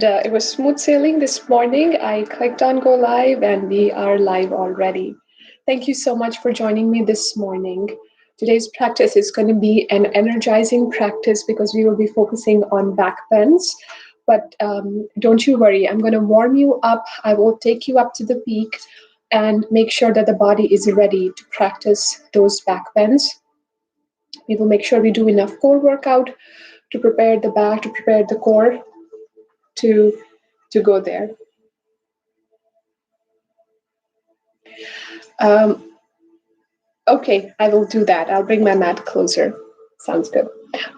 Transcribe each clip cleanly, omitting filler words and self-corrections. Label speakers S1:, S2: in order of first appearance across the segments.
S1: It was smooth sailing this morning. I clicked on go live and we are live already. Thank you so much for joining me this morning. Today's practice is going to be an energizing practice because we will be focusing on back bends. But don't you worry, I'm going to warm you up. I will take you up to the peak and make sure that the body is ready to practice those back bends. We will make sure we do enough core workout to prepare the back, to prepare the core to go there. Okay, I will do that. I'll bring my mat closer. Sounds good.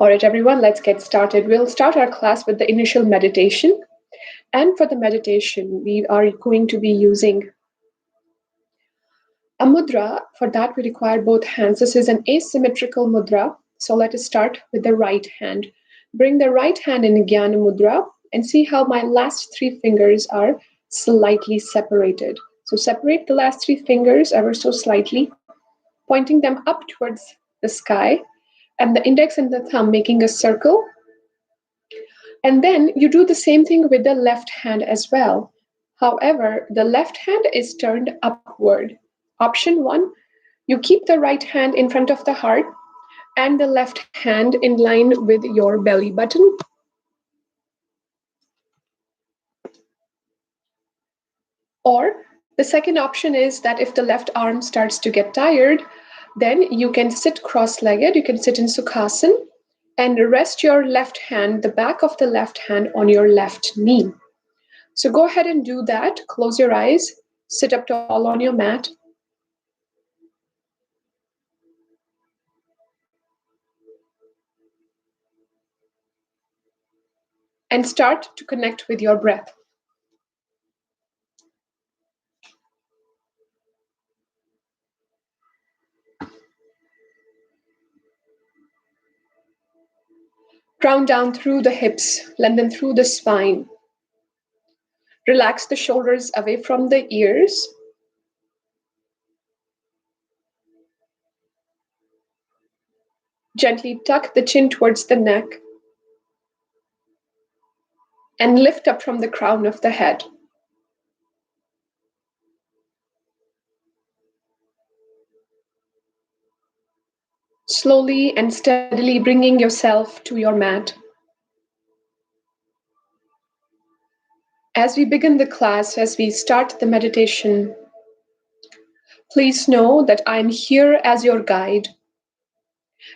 S1: All right, everyone, let's get started. We'll start our class with the initial meditation. And for the meditation, we are going to be using a mudra. For that, we require both hands. This is an asymmetrical mudra. So let us start with the right hand. Bring the right hand in Jnana Mudra and see how my last three fingers are slightly separated. So separate the last three fingers ever so slightly, pointing them up towards the sky, and the index and the thumb making a circle. And then you do the same thing with the left hand as well. However, the left hand is turned upward. Option one, you keep the right hand in front of the heart and the left hand in line with your belly button. Or the second option is that if the left arm starts to get tired, then you can sit cross-legged, you can sit in Sukhasana and rest your left hand, the back of the left hand on your left knee. So go ahead and do that. Close your eyes, sit up tall on your mat. And start to connect with your breath. Ground down through the hips, lengthen through the spine. Relax the shoulders away from the ears. Gently tuck the chin towards the neck and lift up from the crown of the head. Slowly and steadily bringing yourself to your mat. As we begin the class, as we start the meditation, please know that I'm here as your guide,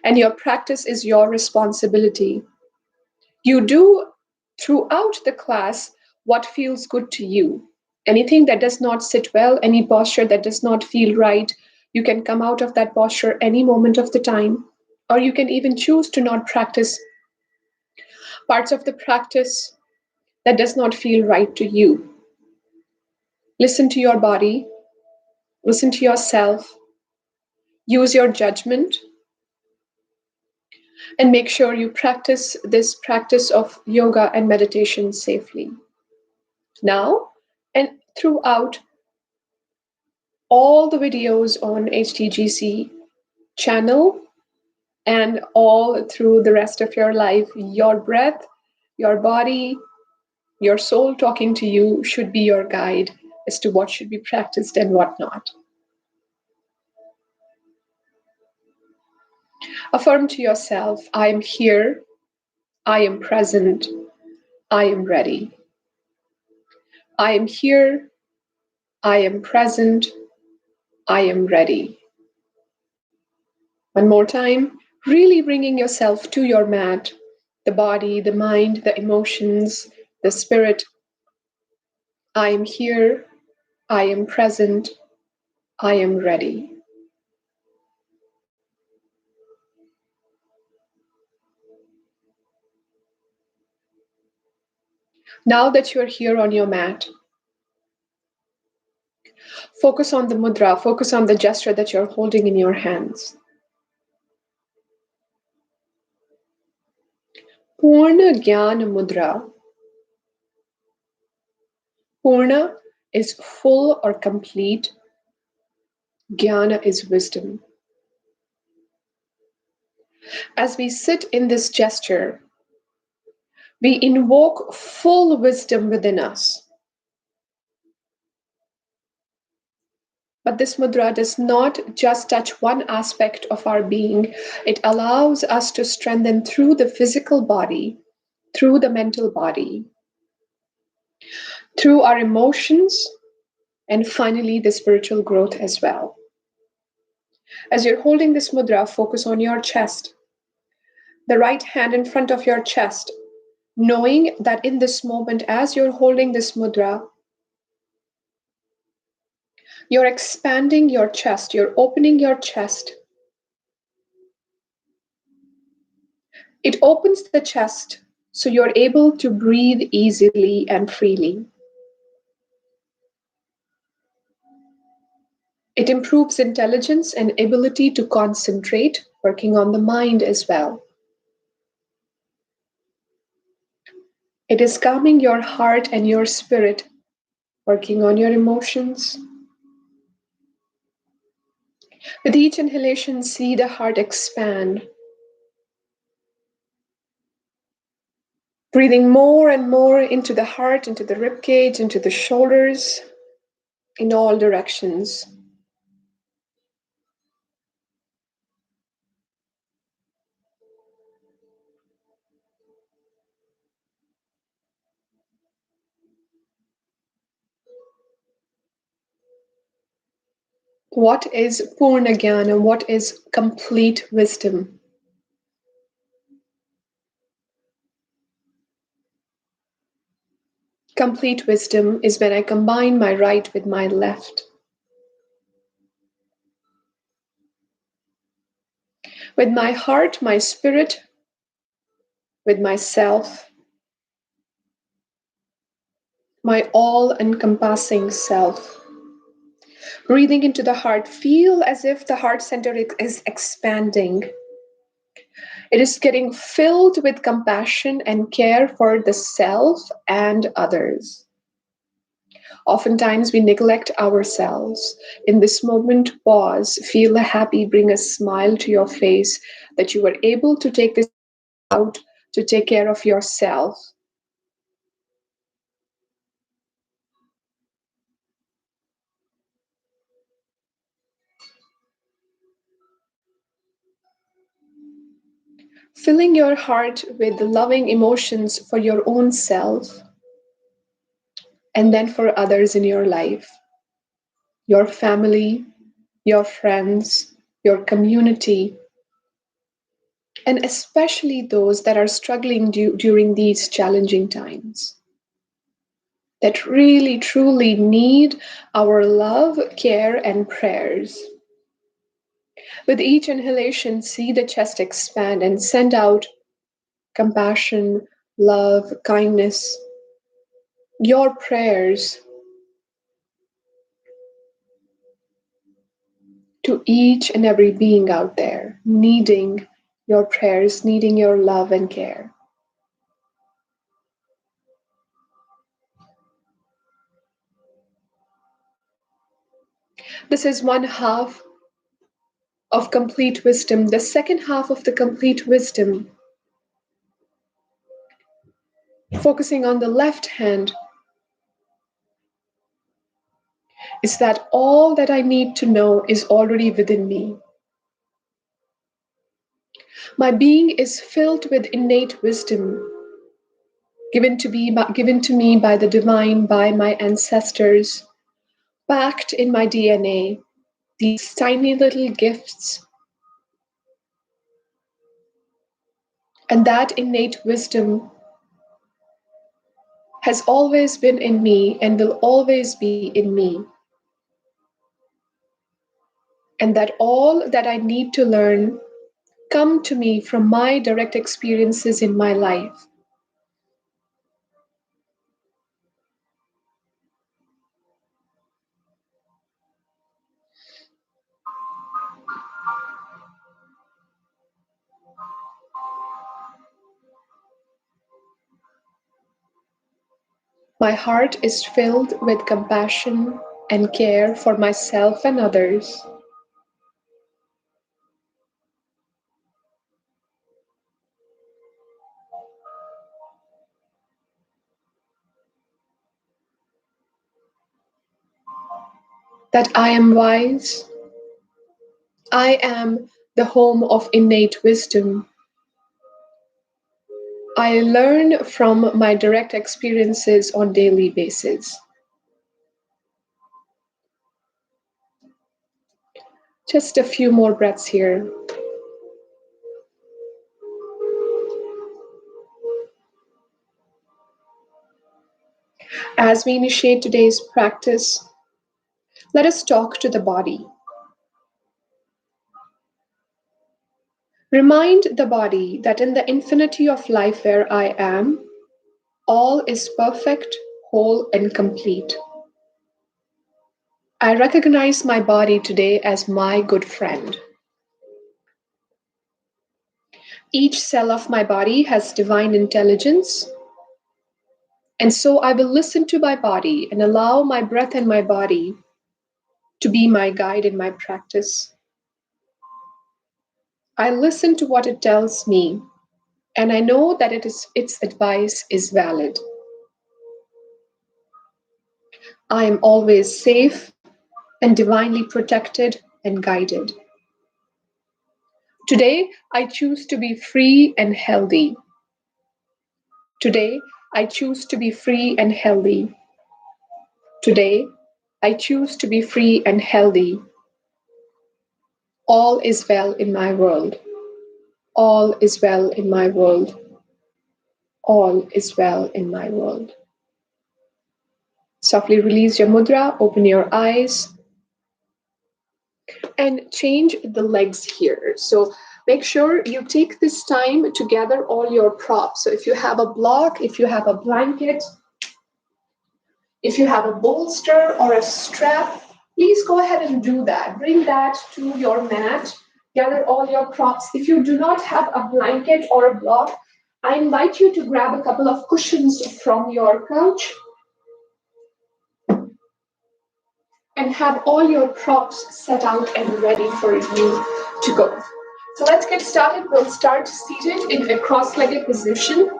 S1: and your practice is your responsibility. You do throughout the class what feels good to you. Anything that does not sit well, any posture that does not feel right, you can come out of that posture any moment of the time, or you can even choose to not practice parts of the practice that does not feel right to you. Listen to your body, listen to yourself, use your judgment, and make sure you practice this practice of yoga and meditation safely. Now, and throughout all the videos on HTGC channel and all through the rest of your life, your breath, your body, your soul talking to you should be your guide as to what should be practiced and what not. Affirm to yourself, I am here, I am present, I am ready. I am here, I am present, I am ready. One more time, really bringing yourself to your mat, the body, the mind, the emotions, the spirit. I am here, I am present, I am ready. Now that you're here on your mat, focus on the mudra, focus on the gesture that you're holding in your hands. Purna Jnana Mudra. Purna is full or complete. Jnana is wisdom. As we sit in this gesture, We invoke full wisdom within us. But this mudra does not just touch one aspect of our being, it allows us to strengthen through the physical body, through the mental body, through our emotions, and finally the spiritual growth as well. As you're holding this mudra, focus on your chest, the right hand in front of your chest, knowing that in this moment, as you're holding this mudra, you're expanding your chest, you're opening your chest. It opens the chest so you're able to breathe easily and freely. It improves intelligence and ability to concentrate, working on the mind as well. It is calming your heart and your spirit, working on your emotions. With each inhalation, see the heart expand, breathing more and more into the heart, into the rib cage, into the shoulders, in all directions. What is Purna Jnana? What is complete wisdom? Complete wisdom is when I combine my right with my left. With my heart, my spirit, with myself, my all-encompassing self. Breathing into the heart, feel as if the heart center is expanding. It is getting filled with compassion and care for the self and others. Oftentimes we neglect ourselves. In this moment, pause, feel happy, bring a smile to your face that you were able to take this out to take care of yourself. Filling your heart with loving emotions for your own self and then for others in your life, your family, your friends, your community, and especially those that are struggling during these challenging times, that really truly need our love, care, and prayers. With each inhalation, see the chest expand and send out compassion, love, kindness, your prayers to each and every being out there, needing your prayers, needing your love and care. This is one half of complete wisdom. The second half of the complete wisdom, focusing on the left hand, is that all that I need to know is already within me. My being is filled with innate wisdom given to me by the divine, by my ancestors, packed in my DNA, these tiny little gifts. And that innate wisdom has always been in me and will always be in me. And that all that I need to learn come to me from my direct experiences in my life. My heart is filled with compassion and care for myself and others. that I am wise. I am the home of innate wisdom. I learn from my direct experiences on daily basis. Just a few more breaths here. As we initiate today's practice, let us talk to the body. Remind the body that in the infinity of life where I am, all is perfect, whole, and complete. I recognize my body today as my good friend. Each cell of my body has divine intelligence, and so I will listen to my body and allow my breath and my body to be my guide in my practice. I listen to what it tells me, and I know that its advice is valid. I am always safe and divinely protected and guided. Today, I choose to be free and healthy. Today, I choose to be free and healthy. Today, I choose to be free and healthy. All is well in my world. All is well in my world. All is well in my world. Softly release your mudra, open your eyes, and change the legs here. So make sure you take this time to gather all your props. So if you have a block, if you have a blanket, if you have a bolster or a strap, please go ahead and do that. Bring that to your mat. Gather all your props. If you do not have a blanket or a block, I invite you to grab a couple of cushions from your couch and have all your props set out and ready for you to go. So let's get started. We'll start seated in a cross-legged position.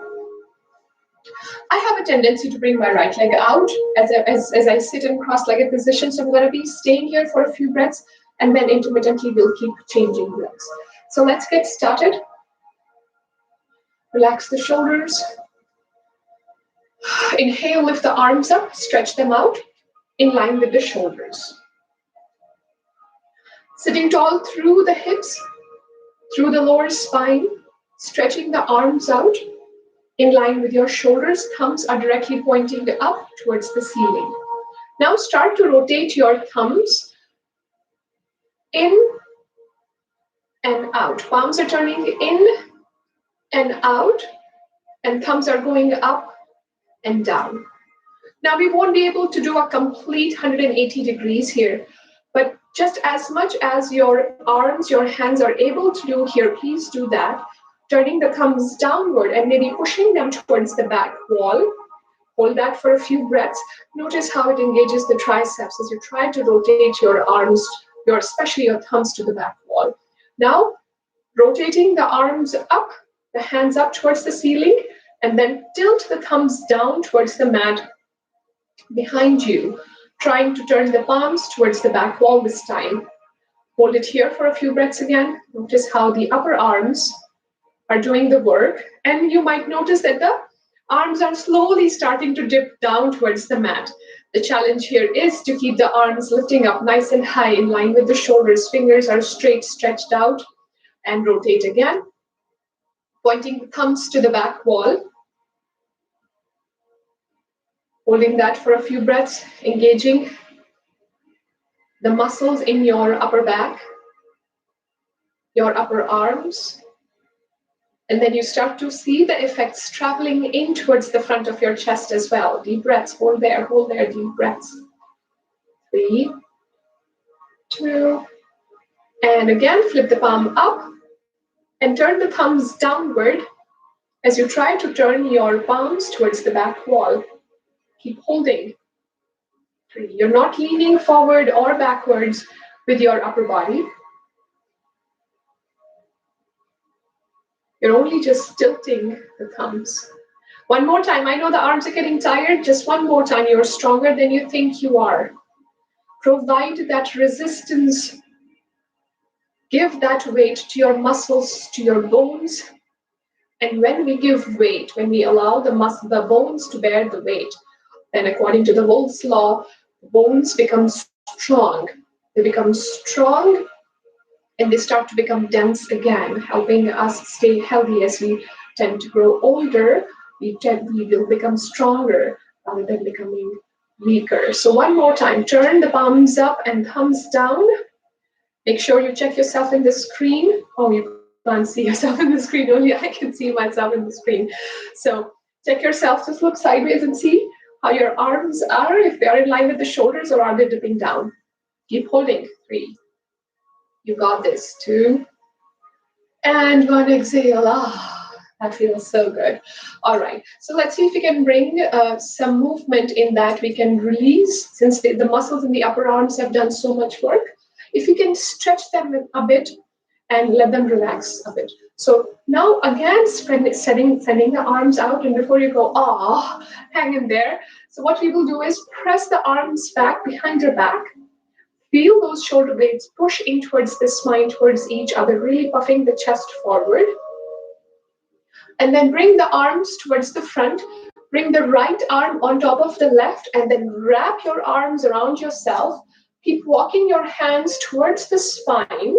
S1: I have a tendency to bring my right leg out as I sit in cross-legged position. So I'm going to be staying here for a few breaths, and then intermittently we'll keep changing legs. So let's get started. Relax the shoulders. Inhale, lift the arms up, stretch them out in line with the shoulders. Sitting tall through the hips, through the lower spine, stretching the arms out in line with your shoulders. Thumbs are directly pointing up towards the ceiling. Now start to rotate your thumbs in and out. Palms are turning in and out, and thumbs are going up and down. Now we won't be able to do a complete 180 degrees here, but just as much as your arms, your hands are able to do here, please do that. Turning the thumbs downward and maybe pushing them towards the back wall. Hold that for a few breaths. Notice how it engages the triceps as you try to rotate your arms, especially your thumbs to the back wall. Now, rotating the arms up, the hands up towards the ceiling, and then tilt the thumbs down towards the mat behind you, trying to turn the palms towards the back wall this time. Hold it here for a few breaths again. Notice how the upper arms are doing the work, and you might notice that the arms are slowly starting to dip down towards the mat. The challenge here is to keep the arms lifting up nice and high in line with the shoulders. Fingers are straight, stretched out, and rotate again. Pointing the thumbs to the back wall. Holding that for a few breaths, engaging the muscles in your upper back, your upper arms. And then you start to see the effects traveling in towards the front of your chest as well. Deep breaths, hold there, deep breaths. 3, 2, and again, flip the palm up and turn the thumbs downward as you try to turn your palms towards the back wall. Keep holding. 3, you're not leaning forward or backwards with your upper body. You're only just tilting the thumbs. One more time. I know the arms are getting tired. Just one more time. You're stronger than you think you are. Provide that resistance. Give that weight to your muscles, to your bones. And when we give weight, when we allow the bones to bear the weight, then according to the Wolff's law, bones become strong. They become strong and they start to become dense again, helping us stay healthy as we tend to grow older. We will become stronger rather than becoming weaker. So one more time, turn the palms up and thumbs down. Make sure you check yourself in the screen. Oh, you can't see yourself in the screen, only I can see myself in the screen. So check yourself, just look sideways and see how your arms are, if they are in line with the shoulders or are they dipping down. Keep holding. 3. You got this. 2. And 1, exhale. That feels so good. All right. So let's see if we can bring some movement in that we can release, since the muscles in the upper arms have done so much work. If you can stretch them a bit and let them relax a bit. So now again, sending the arms out, and before you go, hang in there. So what we will do is press the arms back behind your back. Feel those shoulder blades push in towards the spine, towards each other, really puffing the chest forward. And then bring the arms towards the front. Bring the right arm on top of the left, and then wrap your arms around yourself. Keep walking your hands towards the spine,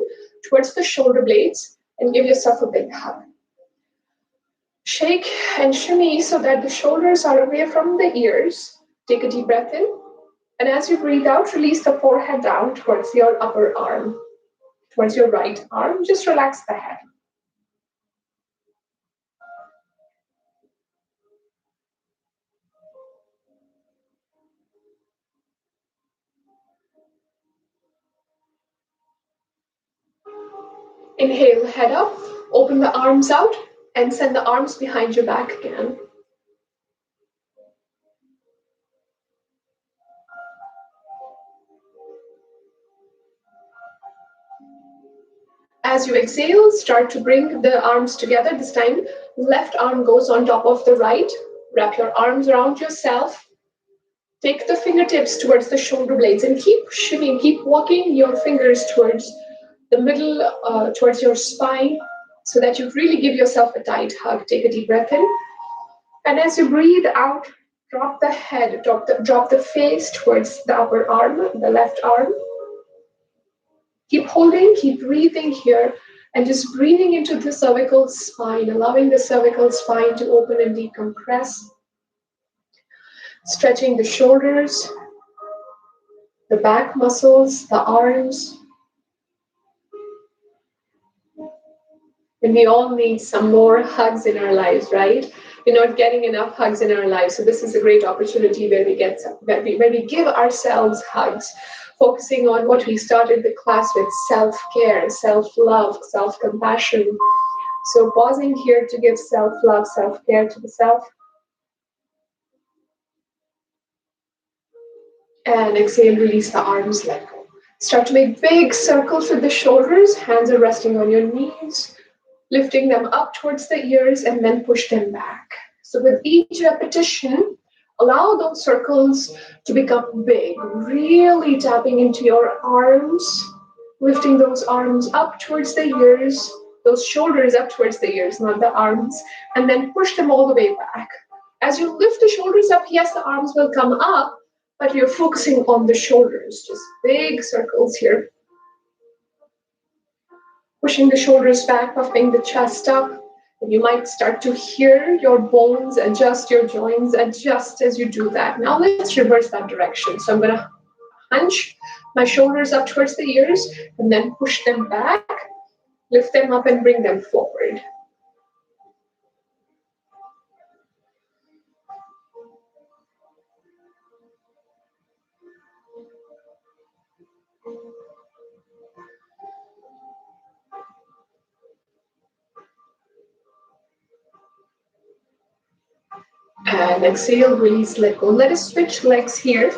S1: towards the shoulder blades, and give yourself a big hug. Shake and shimmy so that the shoulders are away from the ears. Take a deep breath in. And as you breathe out, release the forehead down towards your upper arm, towards your right arm. Just relax the head. Inhale, head up, open the arms out, and send the arms behind your back again. As you exhale, start to bring the arms together. This time, left arm goes on top of the right. Wrap your arms around yourself. Take the fingertips towards the shoulder blades and keep shimmying, keep walking your fingers towards the middle, towards your spine, so that you really give yourself a tight hug. Take a deep breath in. And as you breathe out, drop the head, drop the face towards the upper arm, the left arm. Keep holding, keep breathing here, and just breathing into the cervical spine, allowing the cervical spine to open and decompress. Stretching the shoulders, the back muscles, the arms. And we all need some more hugs in our lives, right? We're not getting enough hugs in our lives. So this is a great opportunity where we give ourselves hugs, focusing on what we started the class with: self-care, self-love, self-compassion. So pausing here to give self-love, self-care to the self. And exhale, release the arms, let go. Start to make big circles with the shoulders. Hands are resting on your knees. Lifting them up towards the ears and then push them back. So with each repetition, allow those circles to become big, really tapping into your arms, lifting those arms up towards the ears, those shoulders up towards the ears, not the arms, and then push them all the way back. As you lift the shoulders up, yes, the arms will come up, but you're focusing on the shoulders, just big circles here. Pushing the shoulders back, puffing the chest up. And you might start to hear your bones adjust, your joints adjust as you do that. Now let's reverse that direction. So I'm going to hunch my shoulders up towards the ears and then push them back, lift them up and bring them forward. And exhale, release, let go. Let us switch legs here.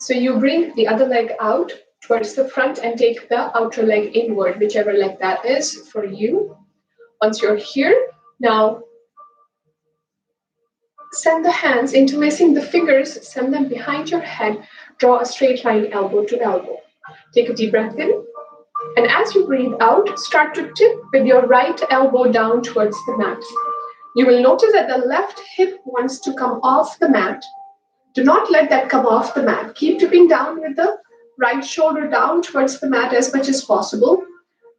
S1: So you bring the other leg out towards the front and take the outer leg inward, whichever leg that is for you. Once you're here, now Send the hands, interlacing the fingers, send them behind your head. Draw a straight line elbow to elbow. Take a deep breath in. And as you breathe out, start to tip with your right elbow down towards the mat. You will notice that the left hip wants to come off the mat. Do not let that come off the mat. Keep tipping down with the right shoulder down towards the mat as much as possible,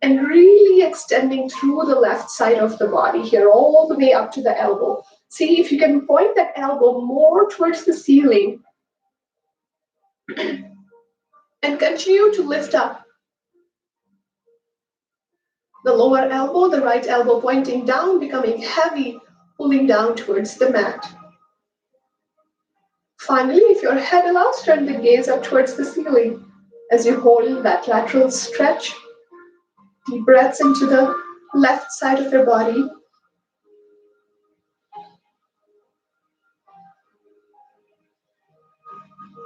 S1: and really extending through the left side of the body here, all the way up to the elbow. See if you can point that elbow more towards the ceiling and continue to lift up the lower elbow, the right elbow pointing down, becoming heavy, pulling down towards the mat. Finally, if your head allows, turn the gaze up towards the ceiling as you hold that lateral stretch. Deep breaths into the left side of your body.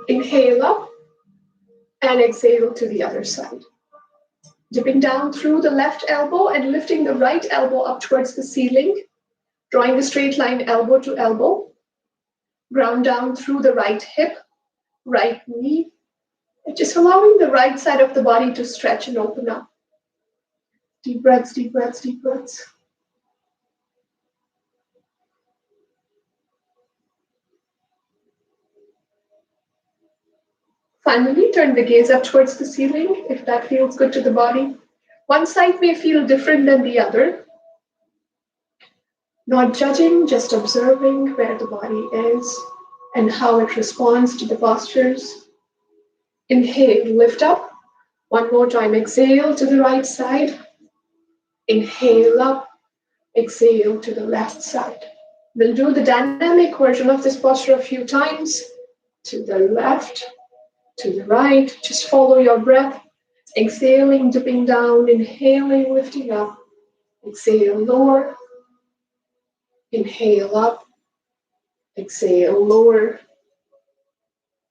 S1: Inhale up and exhale to the other side. Dipping down through the left elbow and lifting the right elbow up towards the ceiling, drawing a straight line elbow to elbow. Ground down through the right hip, right knee, and just allowing the right side of the body to stretch and open up. Deep breaths, deep breaths, deep breaths. Finally, turn the gaze up towards the ceiling if that feels good to the body. One side may feel different than the other. Not judging, just observing where the body is and how it responds to the postures. Inhale, lift up. One more time, exhale to the right side. Inhale up, exhale to the left side. We'll do the dynamic version of this posture a few times. To the left, to the right, just follow your breath. Exhaling, dipping down, inhaling, lifting up. Exhale, lower. Inhale up. Exhale, lower.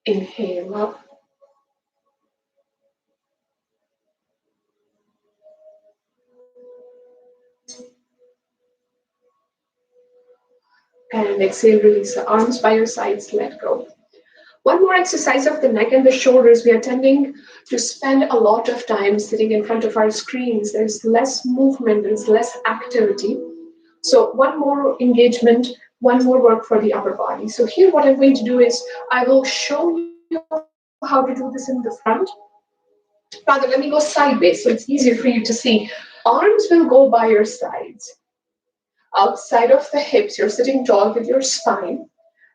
S1: Inhale up. And exhale, release the arms by your sides, let go. One more exercise of the neck and the shoulders. We are tending to spend a lot of time sitting in front of our screens. There's less movement, there's less activity. So one more engagement, one more work for the upper body. So here what I'm going to do is I will show you how to do this in the front. Rather, let me go sideways so it's easier for you to see. Arms will go by your sides. Outside of the hips, you're sitting tall with your spine.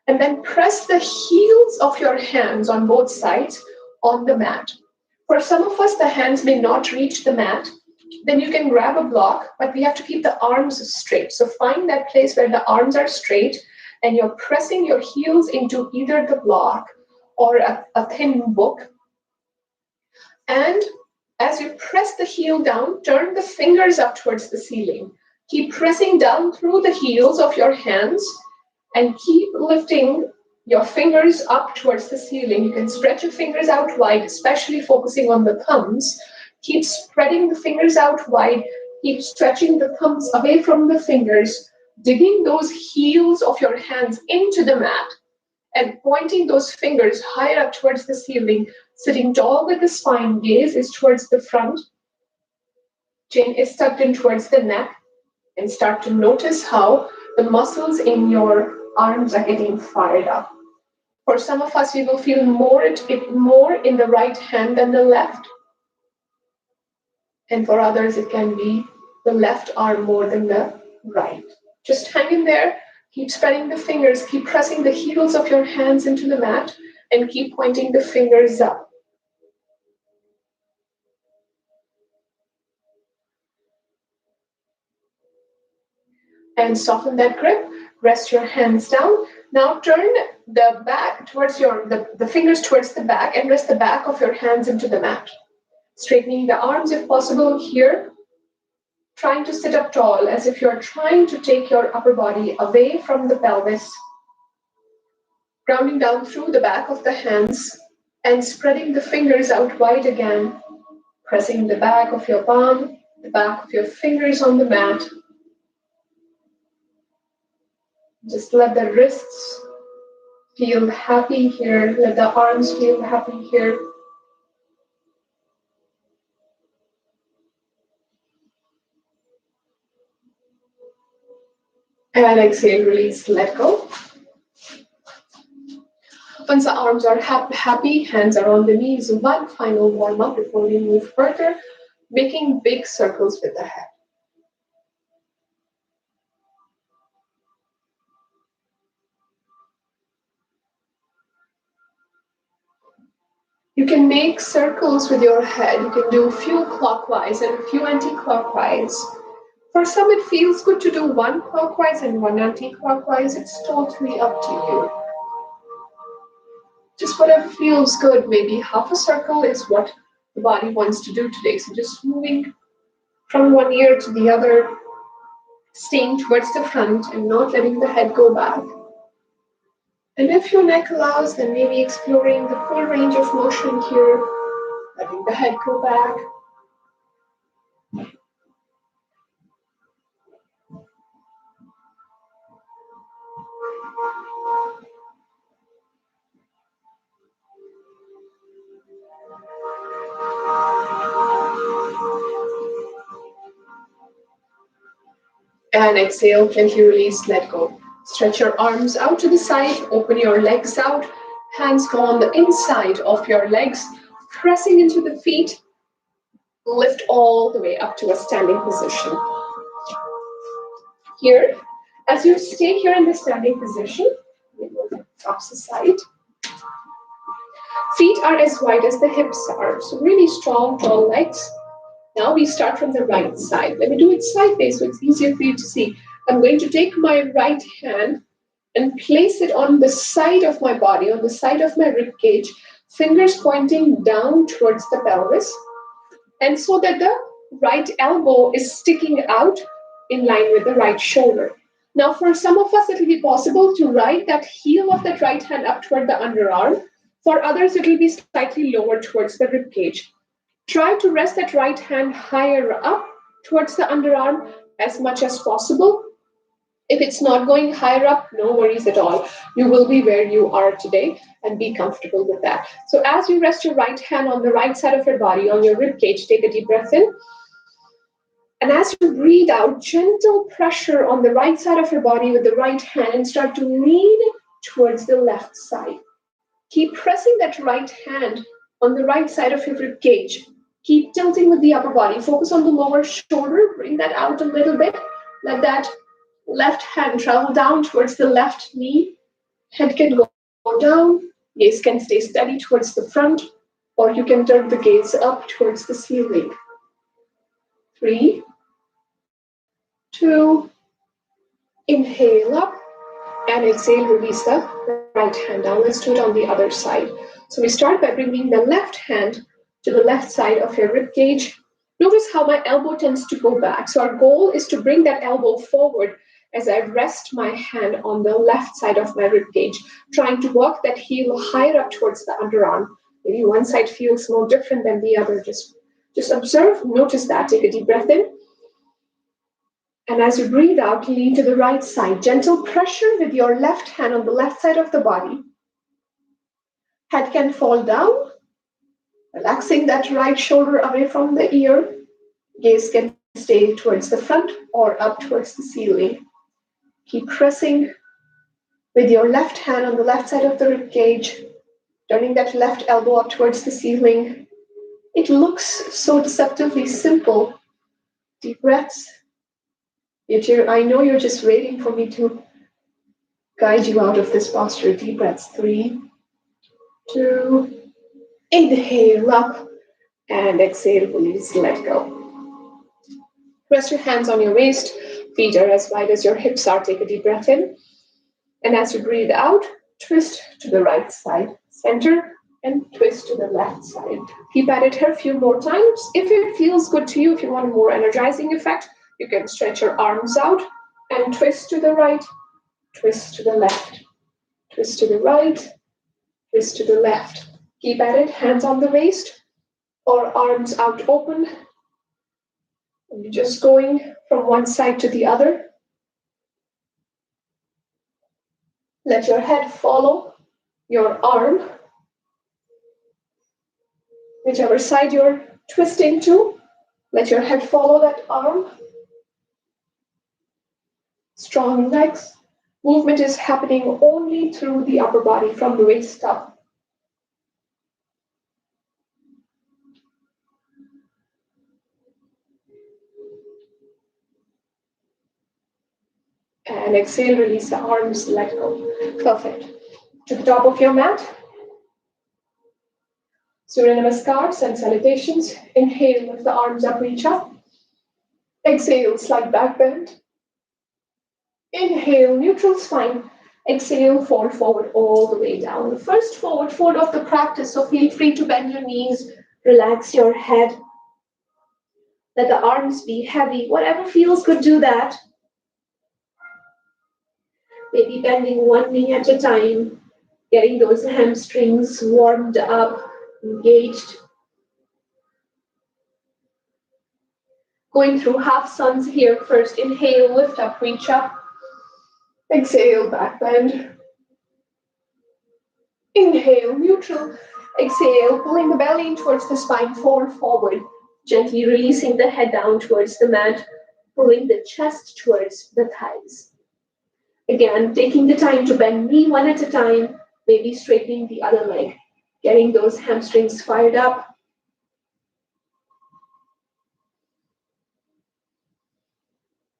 S1: And then press the heels of your hands on both sides on the mat. For some of us, the hands may not reach the mat. Then you can grab a block, but we have to keep the arms straight. So find that place where the arms are straight and you're pressing your heels into either the block or a thin book. And as you press the heel down, turn the fingers up towards the ceiling. Keep pressing down through the heels of your hands and keep lifting your fingers up towards the ceiling. You can stretch your fingers out wide, especially focusing on the thumbs. Keep spreading the fingers out wide. Keep stretching the thumbs away from the fingers, digging those heels of your hands into the mat and pointing those fingers higher up towards the ceiling. Sitting tall with the spine, gaze is towards the front. Chin is tucked in towards the neck, and start to notice how the muscles in your arms are getting fired up. For some of us, we will feel more in the right hand than the left. And for others, it can be the left arm more than the right. Just hang in there, keep spreading the fingers, keep pressing the heels of your hands into the mat, and keep pointing the fingers up. And soften that grip, rest your hands down. Now turn the back towards the fingers towards the back and rest the back of your hands into the mat. Straightening the arms if possible here. Trying to sit up tall as if you're trying to take your upper body away from the pelvis. Grounding down through the back of the hands and spreading the fingers out wide again. Pressing the back of your palm, the back of your fingers on the mat. Just let the wrists feel happy here. Let the arms feel happy here. And exhale, release, let go. Once the arms are happy, hands are on the knees. One final warm up before we move further, making big circles with the head. You can make circles with your head. You can do a few clockwise and a few anti-clockwise. For some, it feels good to do one clockwise and one anti-clockwise. It's totally up to you. Just whatever feels good. Maybe half a circle is what the body wants to do today. So just moving from one ear to the other, staying towards the front and not letting the head go back. And if your neck allows, then maybe exploring the full range of motion here, letting the head go back. And exhale, gently release, let go. Stretch your arms out to the side, open your legs out, hands go on the inside of your legs, pressing into the feet, lift all the way up to a standing position. Here, as you stay here in the standing position, opposite side, feet are as wide as the hips are, so really strong, tall legs. Now we start from the right side. Let me do it sideways so it's easier for you to see. I'm going to take my right hand and place it on the side of my body, on the side of my rib cage, fingers pointing down towards the pelvis, and so that the right elbow is sticking out in line with the right shoulder. Now, for some of us, it will be possible to ride that heel of that right hand up toward the underarm. For others, it will be slightly lower towards the rib cage. Try to rest that right hand higher up towards the underarm as much as possible. If it's not going higher up, no worries at all. You will be where you are today and be comfortable with that. So as you rest your right hand on the right side of your body, on your rib cage, take a deep breath in. And as you breathe out, gentle pressure on the right side of your body with the right hand and start to lean towards the left side. Keep pressing that right hand on the right side of your rib cage. Keep tilting with the upper body. Focus on the lower shoulder. Bring that out a little bit. Let that left hand travel down towards the left knee. Head can go down. Gaze can stay steady towards the front, or you can turn the gaze up towards the ceiling. 3, 2, inhale up, and exhale, release the right hand down. Let's do it on the other side. So we start by bringing the left hand to the left side of your rib cage. Notice how my elbow tends to go back. So our goal is to bring that elbow forward as I rest my hand on the left side of my rib cage, trying to walk that heel higher up towards the underarm. Maybe one side feels more different than the other. Just observe, notice that. Take a deep breath in. And as you breathe out, lean to the right side. Gentle pressure with your left hand on the left side of the body. Head can fall down, relaxing that right shoulder away from the ear. Gaze can stay towards the front or up towards the ceiling. Keep pressing with your left hand on the left side of the rib cage, turning that left elbow up towards the ceiling. It looks so deceptively simple. Deep breaths. Yet I know you're just waiting for me to guide you out of this posture. Deep breaths. 3, 2, inhale up, and exhale, release, let go. Rest your hands on your waist. Feet are as wide as your hips are. Take a deep breath in. And as you breathe out, twist to the right side, center, and twist to the left side. Keep at it here a few more times. If it feels good to you, if you want a more energizing effect, you can stretch your arms out and twist to the right, twist to the left, twist to the right, twist to the left. Keep at it, hands on the waist or arms out open. And you're just going from one side to the other. Let your head follow your arm, whichever side you're twisting to. Let your head follow that arm. Strong legs. Movement is happening only through the upper body from the waist up. And exhale, release the arms, let go. Perfect. To the top of your mat. Surya Namaskars and salutations. Inhale, lift the arms up, reach up. Exhale, slight back bend. Inhale, neutral spine. Exhale, fold forward all the way down. First forward fold of the practice, so feel free to bend your knees, relax your head. Let the arms be heavy. Whatever feels good, do that. Maybe bending one knee at a time, getting those hamstrings warmed up, engaged. Going through half suns here first. Inhale, lift up, reach up. Exhale, back bend. Inhale, neutral. Exhale, pulling the belly in towards the spine, fold forward. Gently releasing the head down towards the mat, pulling the chest towards the thighs. Again, taking the time to bend knee one at a time, maybe straightening the other leg, getting those hamstrings fired up.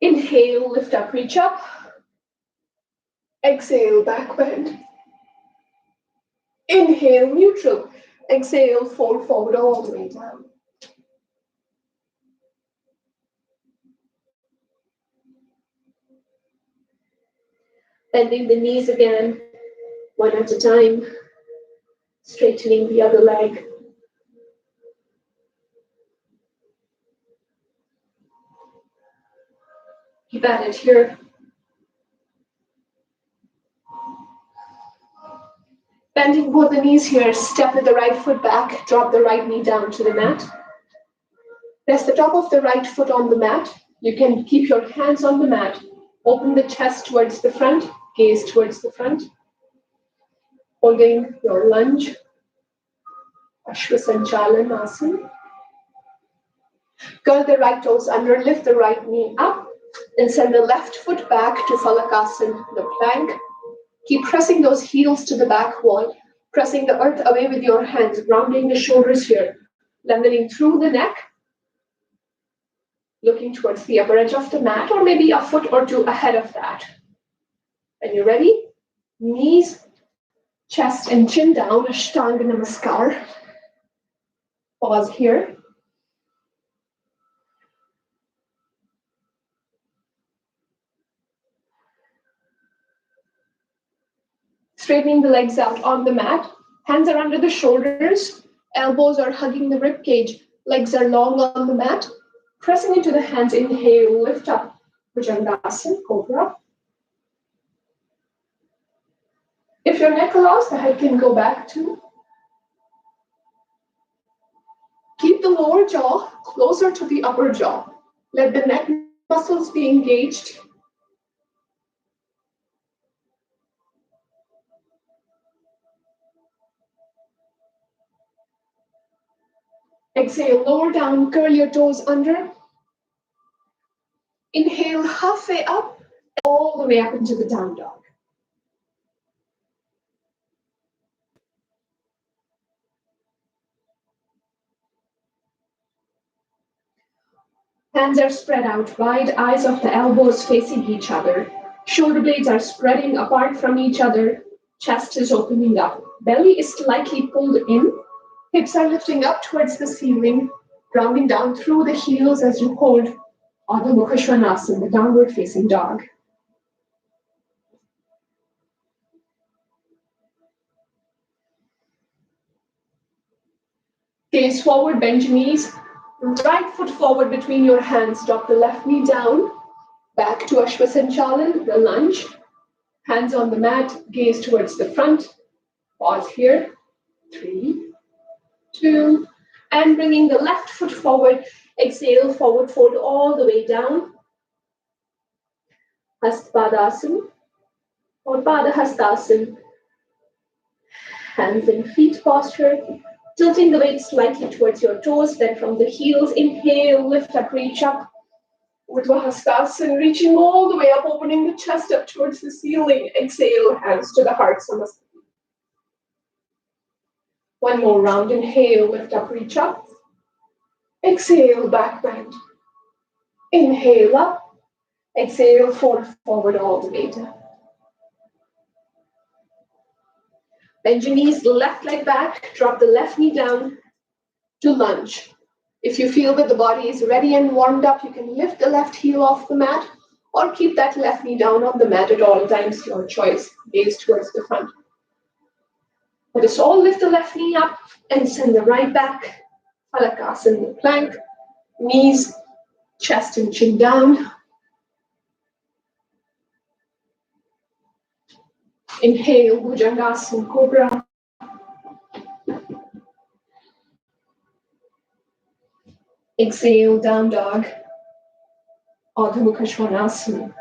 S1: Inhale, lift up, reach up. Exhale, back bend. Inhale, neutral. Exhale, fold forward all the way down. Bending the knees again, one at a time. Straightening the other leg. Keep at it here. Bending both the knees here, step with the right foot back, drop the right knee down to the mat. Rest the top of the right foot on the mat. You can keep your hands on the mat. Open the chest towards the front, gaze towards the front. Holding your lunge, Ashwasanchalanasana. Curl the right toes under, lift the right knee up, and send the left foot back to Phalakasana, the plank. Keep pressing those heels to the back wall, pressing the earth away with your hands, grounding the shoulders here, leveling through the neck, looking towards the upper edge of the mat, or maybe a foot or two ahead of that. When you're ready, knees, chest, and chin down, Ashtanga Namaskar. Pause here. Straightening the legs out on the mat. Hands are under the shoulders. Elbows are hugging the rib cage. Legs are long on the mat. Pressing into the hands, inhale, lift up. Bhujangasana, Cobra. If your neck allows, the head can go back too. Keep the lower jaw closer to the upper jaw. Let the neck muscles be engaged. Exhale, lower down, curl your toes under. Inhale, halfway up, all the way up into the down dog. Hands are spread out wide, eyes of the elbows facing each other. Shoulder blades are spreading apart from each other. Chest is opening up. Belly is slightly pulled in. Hips are lifting up towards the ceiling, grounding down through the heels as you hold Adho Mukha Svanasana, the downward facing dog. Gaze forward, bend your knees. Right foot forward between your hands. Drop the left knee down. Back to Ashwasanchalan, the lunge. Hands on the mat, gaze towards the front. Pause here. 3, 2, and bringing the left foot forward. Exhale, forward fold all the way down. Hastpadasana. or Pada Hastasana, hands and feet posture, tilting the weight slightly towards your toes, then from the heels, inhale, lift up, reach up. Urdhva Hastasana, reaching all the way up, opening the chest up towards the ceiling. Exhale, hands to the heart, Samasthiti. One more round, inhale, lift up, reach up. Exhale, back bend. Inhale up. Exhale, fold forward all the way down. Bend your knees, left leg back, drop the left knee down to lunge. If you feel that the body is ready and warmed up, you can lift the left heel off the mat or keep that left knee down on the mat at all times, your choice, gaze towards the front. Let us all lift the left knee up and send the right back, Phalakasana plank, knees, chest and chin down. Inhale, Bhujangasana, Cobra. Exhale, down dog, Adho Mukha Svanasana.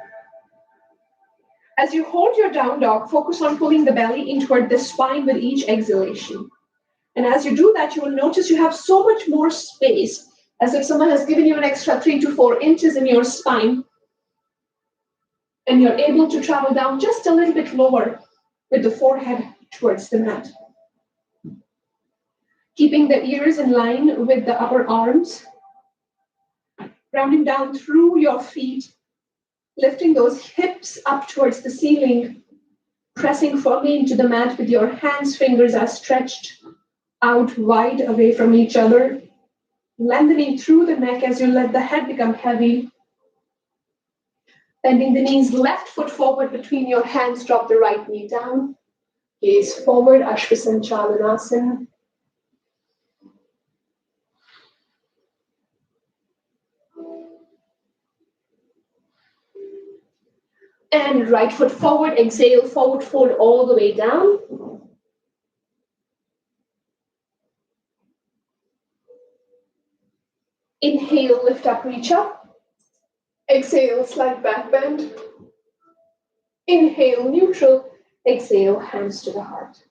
S1: As you hold your down dog, focus on pulling the belly in toward the spine with each exhalation. And as you do that, you will notice you have so much more space, as if someone has given you an extra 3 to 4 inches in your spine, and you're able to travel down just a little bit lower with the forehead towards the mat. Keeping the ears in line with the upper arms, rounding down through your feet, lifting those hips up towards the ceiling, pressing firmly into the mat with your hands, fingers are stretched out wide away from each other, lengthening through the neck as you let the head become heavy. Bending the knees, left foot forward between your hands, drop the right knee down. Gaze forward, Ashvasanchalanasana. And right foot forward, exhale, forward fold all the way down. Inhale, lift up, reach up. Exhale, slight back bend. Inhale, neutral. Exhale, hands to the heart.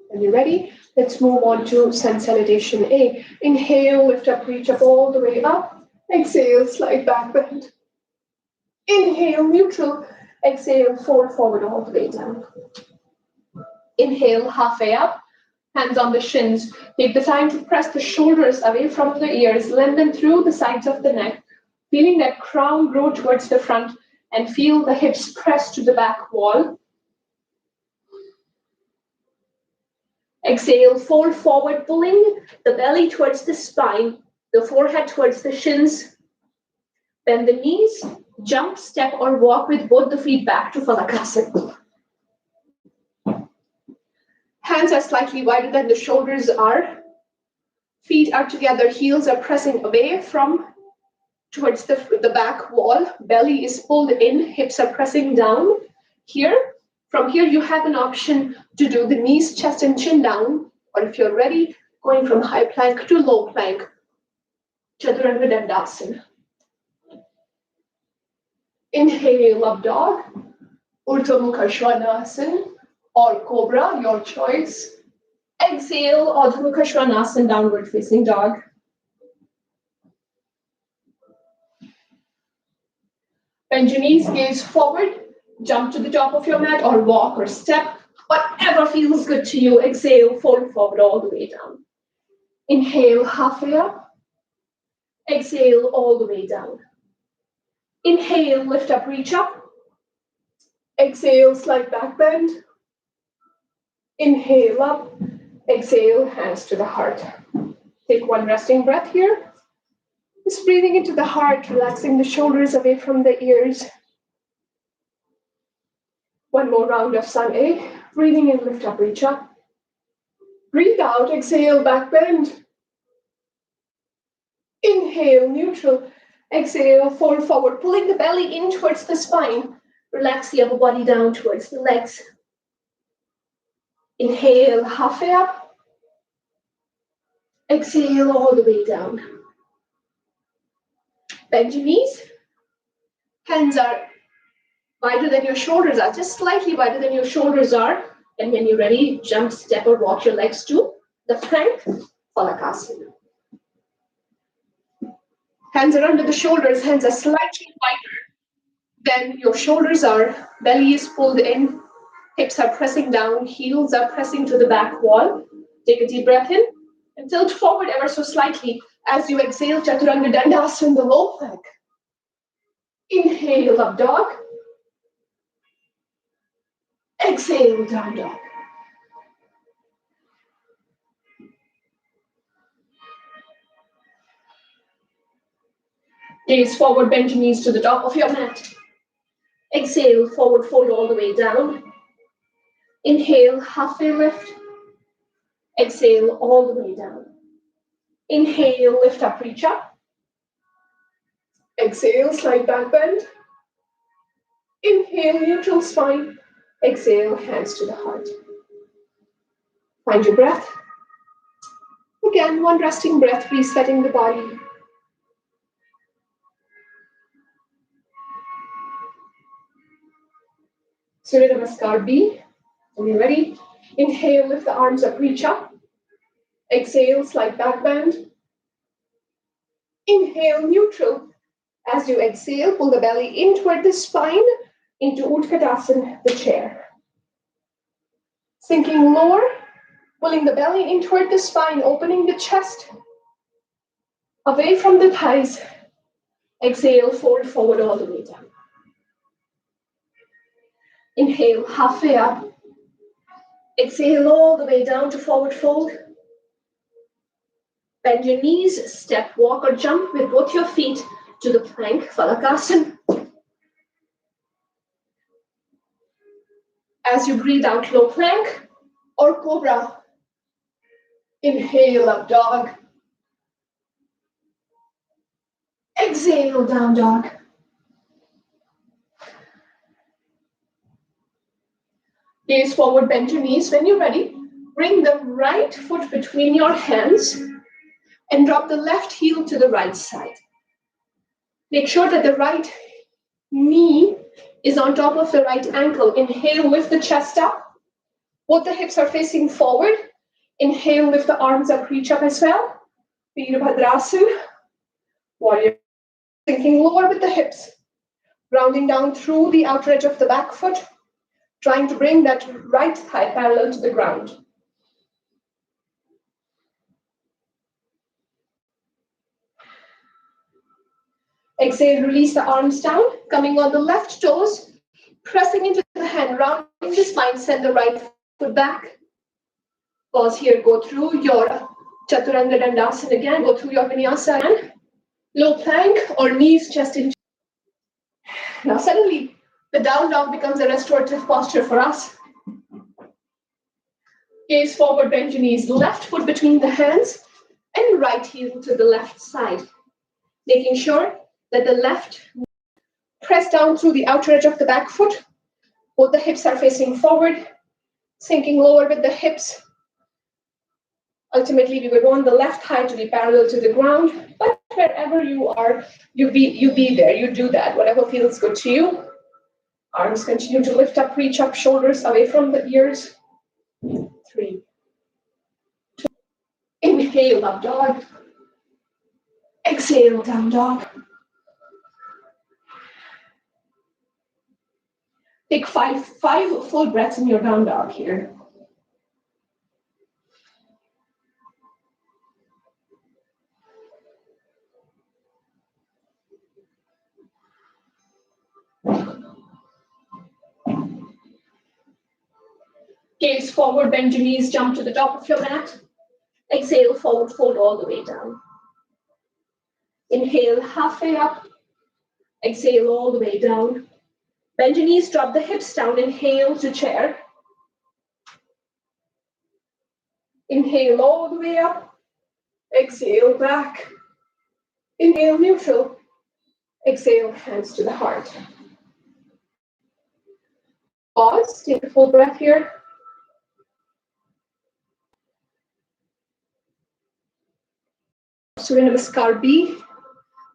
S1: When you're ready, let's move on to sun salutation A. Inhale, lift up, reach up all the way up. Exhale, slight back bend. Inhale, neutral. Exhale, fold forward all the way down. Inhale, halfway up. Hands on the shins. Take the time to press the shoulders away from the ears. Lengthen through the sides of the neck. Feeling that crown grow towards the front and feel the hips press to the back wall. Exhale, fold forward, pulling the belly towards the spine, the forehead towards the shins. Bend the knees, jump, step, or walk with both the feet back to Phalakasana. Hands are slightly wider than the shoulders are. Feet are together, heels are pressing away from towards the back wall. Belly is pulled in, hips are pressing down. Here, from here, you have an option to do the knees, chest, and chin down, or if you're ready, going from high plank to low plank, Chaturanga Dandasana. Inhale, up dog, Urdhva Mukha Svanasana, or Cobra, your choice. Exhale, Adho Mukha Svanasana, downward facing dog. Bend your knees, gaze forward, jump to the top of your mat or walk or step, whatever feels good to you. Exhale, fold forward all the way down. Inhale, halfway up. Exhale, all the way down. Inhale, lift up, reach up. Exhale, slight back bend. Inhale up. Exhale, hands to the heart. Take one resting breath here. Just breathing into the heart, relaxing the shoulders away from the ears. One more round of Sun A. Breathing in, lift up, reach up. Breathe out, exhale, back bend. Inhale, neutral. Exhale, fold forward, pulling the belly in towards the spine. Relax the upper body down towards the legs. Inhale, halfway up. Exhale, all the way down. Bend your knees. Hands are wider than your shoulders are, just slightly wider than your shoulders are. And when you're ready, jump, step, or walk your legs to the plank, Falakasana. Hands are under the shoulders, hands are slightly wider than your shoulders are. Belly is pulled in, hips are pressing down, heels are pressing to the back wall. Take a deep breath in and tilt forward ever so slightly. As you exhale, Chaturanga Dandasana, the low plank. Inhale, up dog. Exhale, down dog. Gaze forward, bend your knees to the top of your mat. Exhale, forward fold all the way down. Inhale, halfway lift. Exhale, all the way down. Inhale, lift up, reach up. Exhale, slight back bend. Inhale, neutral spine. Exhale, hands to the heart. Find your breath. Again, one resting breath, resetting the body. Surya Namaskar B. When you're ready, inhale, lift the arms up, reach up. Exhale, slight back bend. Inhale, neutral. As you exhale, pull the belly in toward the spine, into Utkatasana, the chair. Sinking lower, pulling the belly in toward the spine, opening the chest, away from the thighs. Exhale, fold forward all the way down. Inhale, halfway up. Exhale all the way down to forward fold. Bend your knees, step, walk, or jump with both your feet to the plank, Falakasana. As you breathe out, low plank or cobra. Inhale, up dog. Exhale, down dog. Gaze forward, bend your knees. When you're ready, bring the right foot between your hands and drop the left heel to the right side. Make sure that the right knee is on top of the right ankle. Inhale, lift the chest up. Both the hips are facing forward. Inhale, lift the arms up, reach up as well. Virabhadrasana. Warrior. Sinking lower with the hips. Rounding down through the outer edge of the back foot. Trying to bring that right thigh parallel to the ground. Exhale, release the arms down, coming on the left toes, pressing into the hand, rounding the spine, send the right foot back. Pause here, go through your Chaturanga Dandasana again, go through your Vinyasa again. Low plank or knees, chest in. Now suddenly, the down dog becomes a restorative posture for us. Gaze forward, bend your knees, left foot between the hands, and right heel to the left side. Making sure that the left press down through the outer edge of the back foot. Both the hips are facing forward, sinking lower with the hips. Ultimately, we would want the left thigh to be parallel to the ground, but wherever you are, you be there, you do that, whatever feels good to you. Arms continue to lift up, reach up, shoulders away from the ears. 3, 2, inhale, up dog. Exhale, down dog. Take five full breaths in your down dog here. Gaze forward, bend your knees, jump to the top of your mat. Exhale, forward fold all the way down. Inhale, halfway up. Exhale all the way down. Bend your knees, drop the hips down. Inhale to chair. Inhale all the way up. Exhale back. Inhale neutral. Exhale, hands to the heart. Pause, take a full breath here. Surya Namaskar B.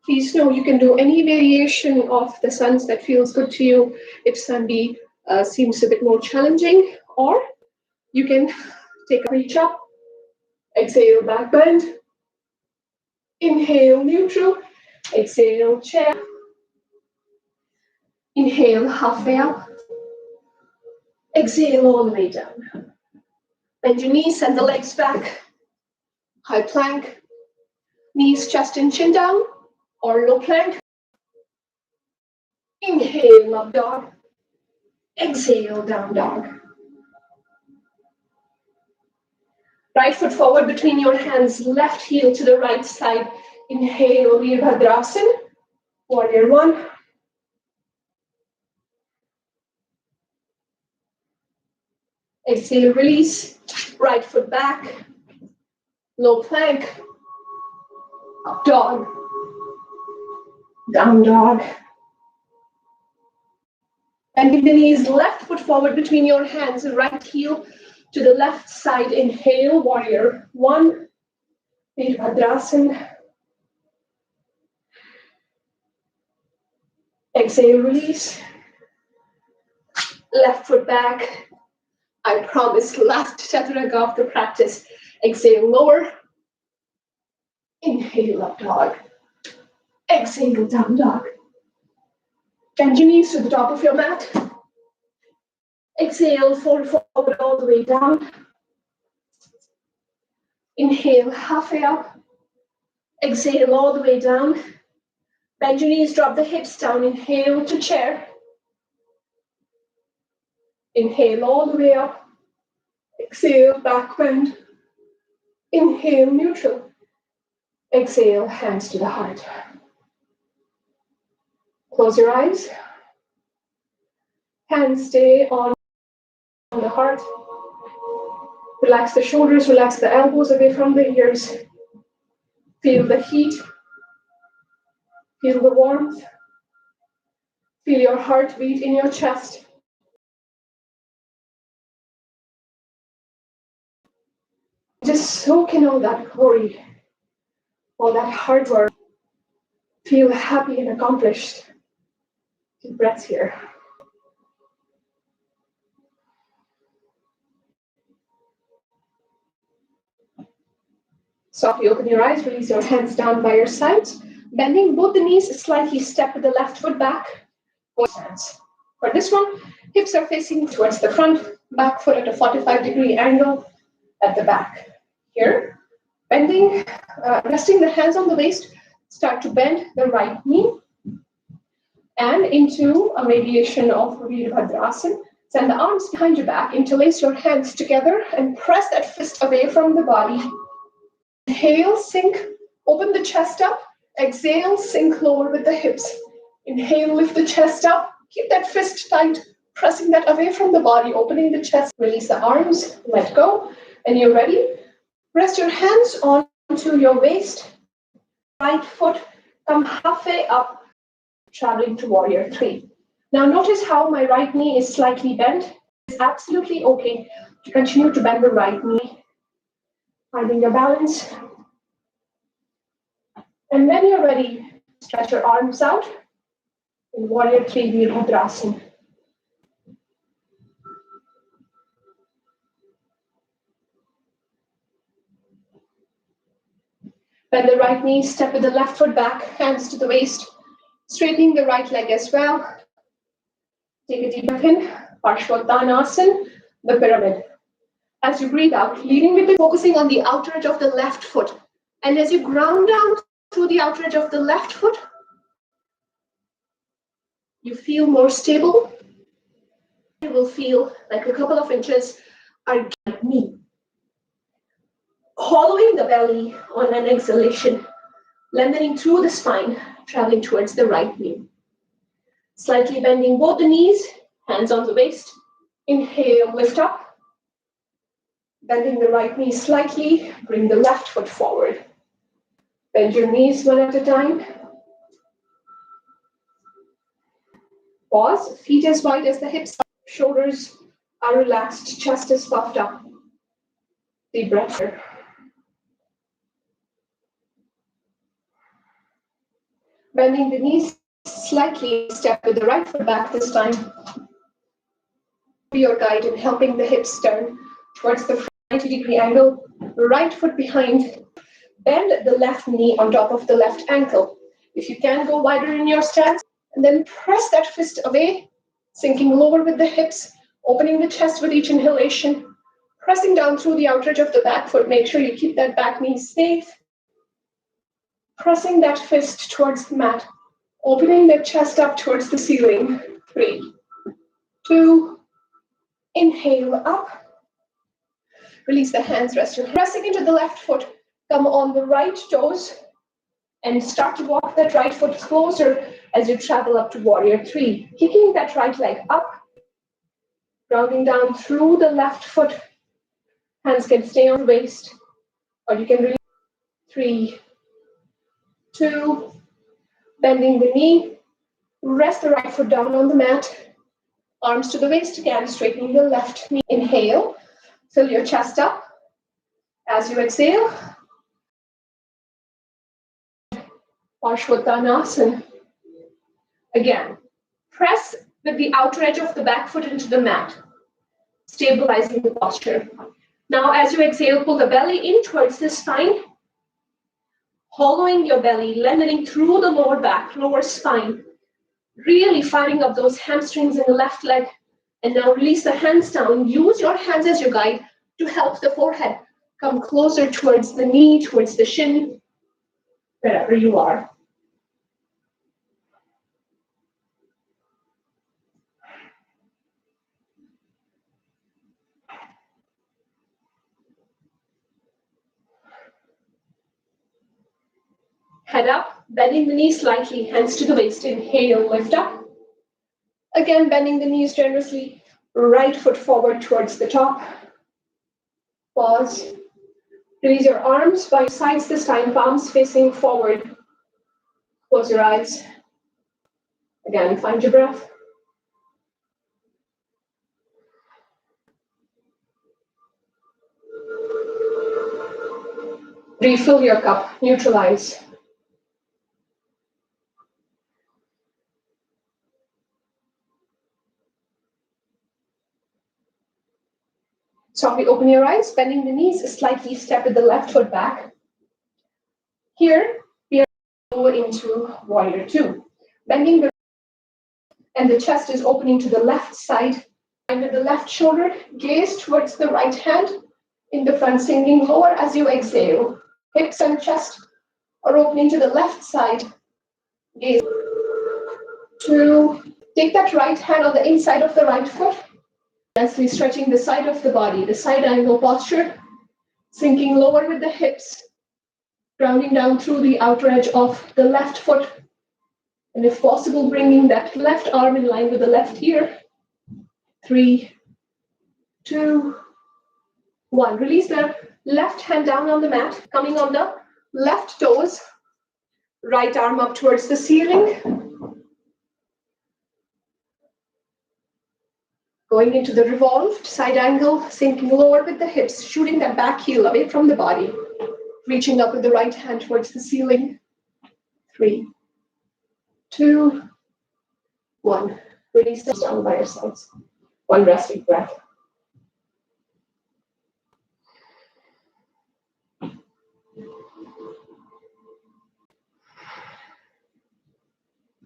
S1: Please know you can do any variation of the suns that feels good to you. If sun B seems a bit more challenging, or you can take a reach up, exhale, back bend, inhale, neutral, exhale, chair, inhale, halfway up, exhale all the way down. Bend your knees, send the legs back, high plank, knees, chest and chin down, or low plank. Inhale, up dog, exhale, down dog. Right foot forward between your hands, left heel to the right side. Inhale, Virabhadrasana, warrior one. Exhale, release, right foot back, low plank, up dog, down dog. Bending the knees, left foot forward between your hands, right heel to the left side. Inhale, warrior one, Virabhadrasana. Exhale, release, left foot back. I promise, last chaturanga of the practice. Exhale, lower. Inhale, up dog. Exhale, down dog. Bend your knees to the top of your mat. Exhale, fold forward all the way down. Inhale, halfway up. Exhale, all the way down. Bend your knees, drop the hips down. Inhale to chair. Inhale, all the way up. Exhale, back bend. Inhale, neutral. Exhale, hands to the heart. Close your eyes. Hands stay on the heart. Relax the shoulders, relax the elbows away from the ears. Feel the heat. Feel the warmth. Feel your heartbeat in your chest. Just soak in all that glory, all that hard work. Feel happy and accomplished. Deep breaths here. Softly open your eyes, release your hands down by your sides. Bending both the knees, slightly step with the left foot back. Both hands. For this one, hips are facing towards the front, back foot at a 45-degree angle at the back. Here, bending, resting the hands on the waist, start to bend the right knee and into a variation of Virabhadrasana. Send the arms behind your back, interlace your hands together and press that fist away from the body. Inhale, sink, open the chest up. Exhale, sink lower with the hips. Inhale, lift the chest up. Keep that fist tight, pressing that away from the body, opening the chest. Release the arms, let go. And you're ready. Rest your hands onto your waist. Right foot, come halfway up, traveling to warrior three. Now notice how my right knee is slightly bent. It's absolutely okay to continue to bend the right knee. Finding your balance. And when you're ready, stretch your arms out in warrior three, Virabhadrasana. Bend the right knee, step with the left foot back, hands to the waist, straightening the right leg as well. Take a deep breath in, Parshvottanasana, the pyramid. As you breathe out, leading with the focusing on the outer edge of the left foot. And as you ground down through the outer edge of the left foot, you feel more stable. You will feel like a couple of inches are getting me. Hollowing the belly on an exhalation, lengthening through the spine, traveling towards the right knee. Slightly bending both the knees, hands on the waist. Inhale, lift up. Bending the right knee slightly, bring the left foot forward. Bend your knees one at a time. Pause, feet as wide as the hips, shoulders are relaxed, chest is puffed up. Deep breath here. Bending the knees slightly, step with the right foot back this time. Be your guide in helping the hips turn towards the 90-degree angle. Right foot behind. Bend the left knee on top of the left ankle. If you can, go wider in your stance. And then press that fist away, sinking lower with the hips, opening the chest with each inhalation, pressing down through the outer edge of the back foot. Make sure you keep that back knee safe. Pressing that fist towards the mat, opening the chest up towards the ceiling. 3, 2, inhale up. Release the hands, rest your hands. Pressing into the left foot, come on the right toes and start to walk that right foot closer as you travel up to warrior 3. Kicking that right leg up, grounding down through the left foot. Hands can stay on the waist, or you can release. 3, 2, bending the knee. Rest the right foot down on the mat. Arms to the waist again, straightening the left knee. Inhale, fill your chest up. As you exhale, Parshvottanasana. Again, press with the outer edge of the back foot into the mat, stabilizing the posture. Now, as you exhale, pull the belly in towards the spine, hollowing your belly, lengthening through the lower back, lower spine, really firing up those hamstrings in the left leg. And now release the hands down. Use your hands as your guide to help the forehead come closer towards the knee, towards the shin, wherever you are. Head up, bending the knees slightly, hands to the waist. Inhale, lift up. Again, bending the knees generously. Right foot forward towards the top. Pause. Release your arms by your sides this time, palms facing forward. Close your eyes. Again, find your breath. Refill your cup, neutralize. Softly open your eyes, bending the knees, slightly step with the left foot back. Here, we are going into warrior 2. Bending the and the chest is opening to the left side. And with the left shoulder, gaze towards the right hand in the front, sinking lower as you exhale. Hips and chest are opening to the left side. Gaze. 2. Take that right hand on the inside of the right foot. Gently stretching the side of the body, the side angle posture, sinking lower with the hips, grounding down through the outer edge of the left foot, and if possible, bringing that left arm in line with the left ear. 3, 2, 1. Release the left hand down on the mat, coming on the left toes, right arm up towards the ceiling. Going into the revolved side angle, sinking lower with the hips, shooting that back heel away from the body, reaching up with the right hand towards the ceiling. 3, 2, 1. Release this down by yourselves. One resting breath.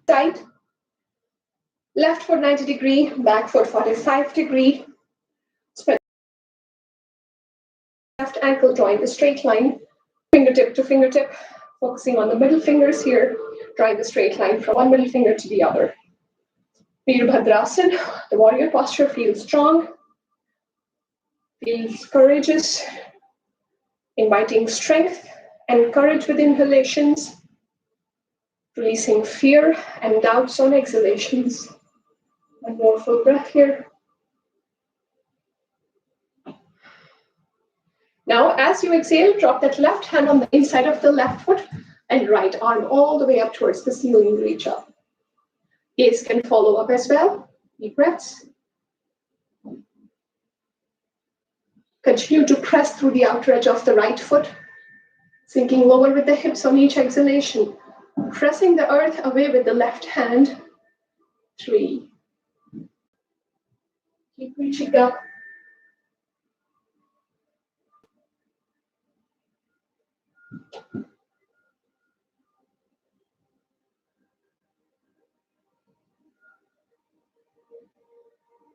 S1: Side. Left foot 90 degree, back foot 45 degree. Spread left ankle drawing a straight line, fingertip to fingertip, focusing on the middle fingers here, drawing a straight line from one middle finger to the other. Veerbhadrasana, the warrior posture feels strong, feels courageous, inviting strength and courage with inhalations, releasing fear and doubts on exhalations. One more full breath here. Now, as you exhale, drop that left hand on the inside of the left foot and right arm all the way up towards the ceiling, reach up. Gaze can follow up as well. Deep breaths. Continue to press through the outer edge of the right foot, sinking lower with the hips on each exhalation. Pressing the earth away with the left hand. 3. Keep reaching up.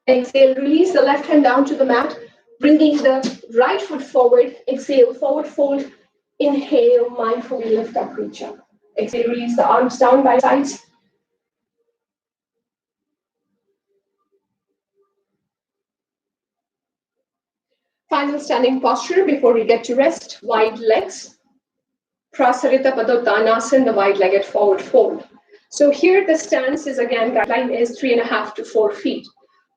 S1: Exhale, release the left hand down to the mat, bringing the right foot forward. Exhale, forward fold. Inhale, mindfully lift up, reach up. Exhale, release the arms down by sides. Final standing posture before we get to rest. Wide legs. Prasarita Padottanasana, the wide-legged forward fold. So here the stance is, again, guideline is 3.5 to 4 feet.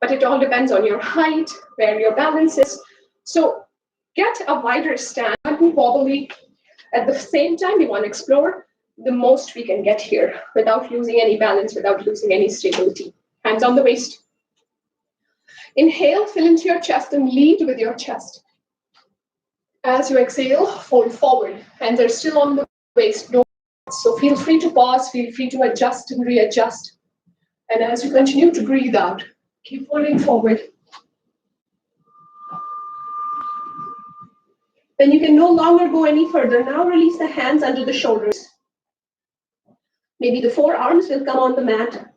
S1: But it all depends on your height, where your balance is. So get a wider stance, wobbly. At the same time, we want to explore the most we can get here without losing any balance, without losing any stability. Hands on the waist. Inhale, fill into your chest and lead with your chest. As you exhale, fold forward. Hands are still on the waist. So feel free to pause, feel free to adjust and readjust. And as you continue to breathe out, keep folding forward. Then you can no longer go any further. Now release the hands under the shoulders. Maybe the forearms will come on the mat.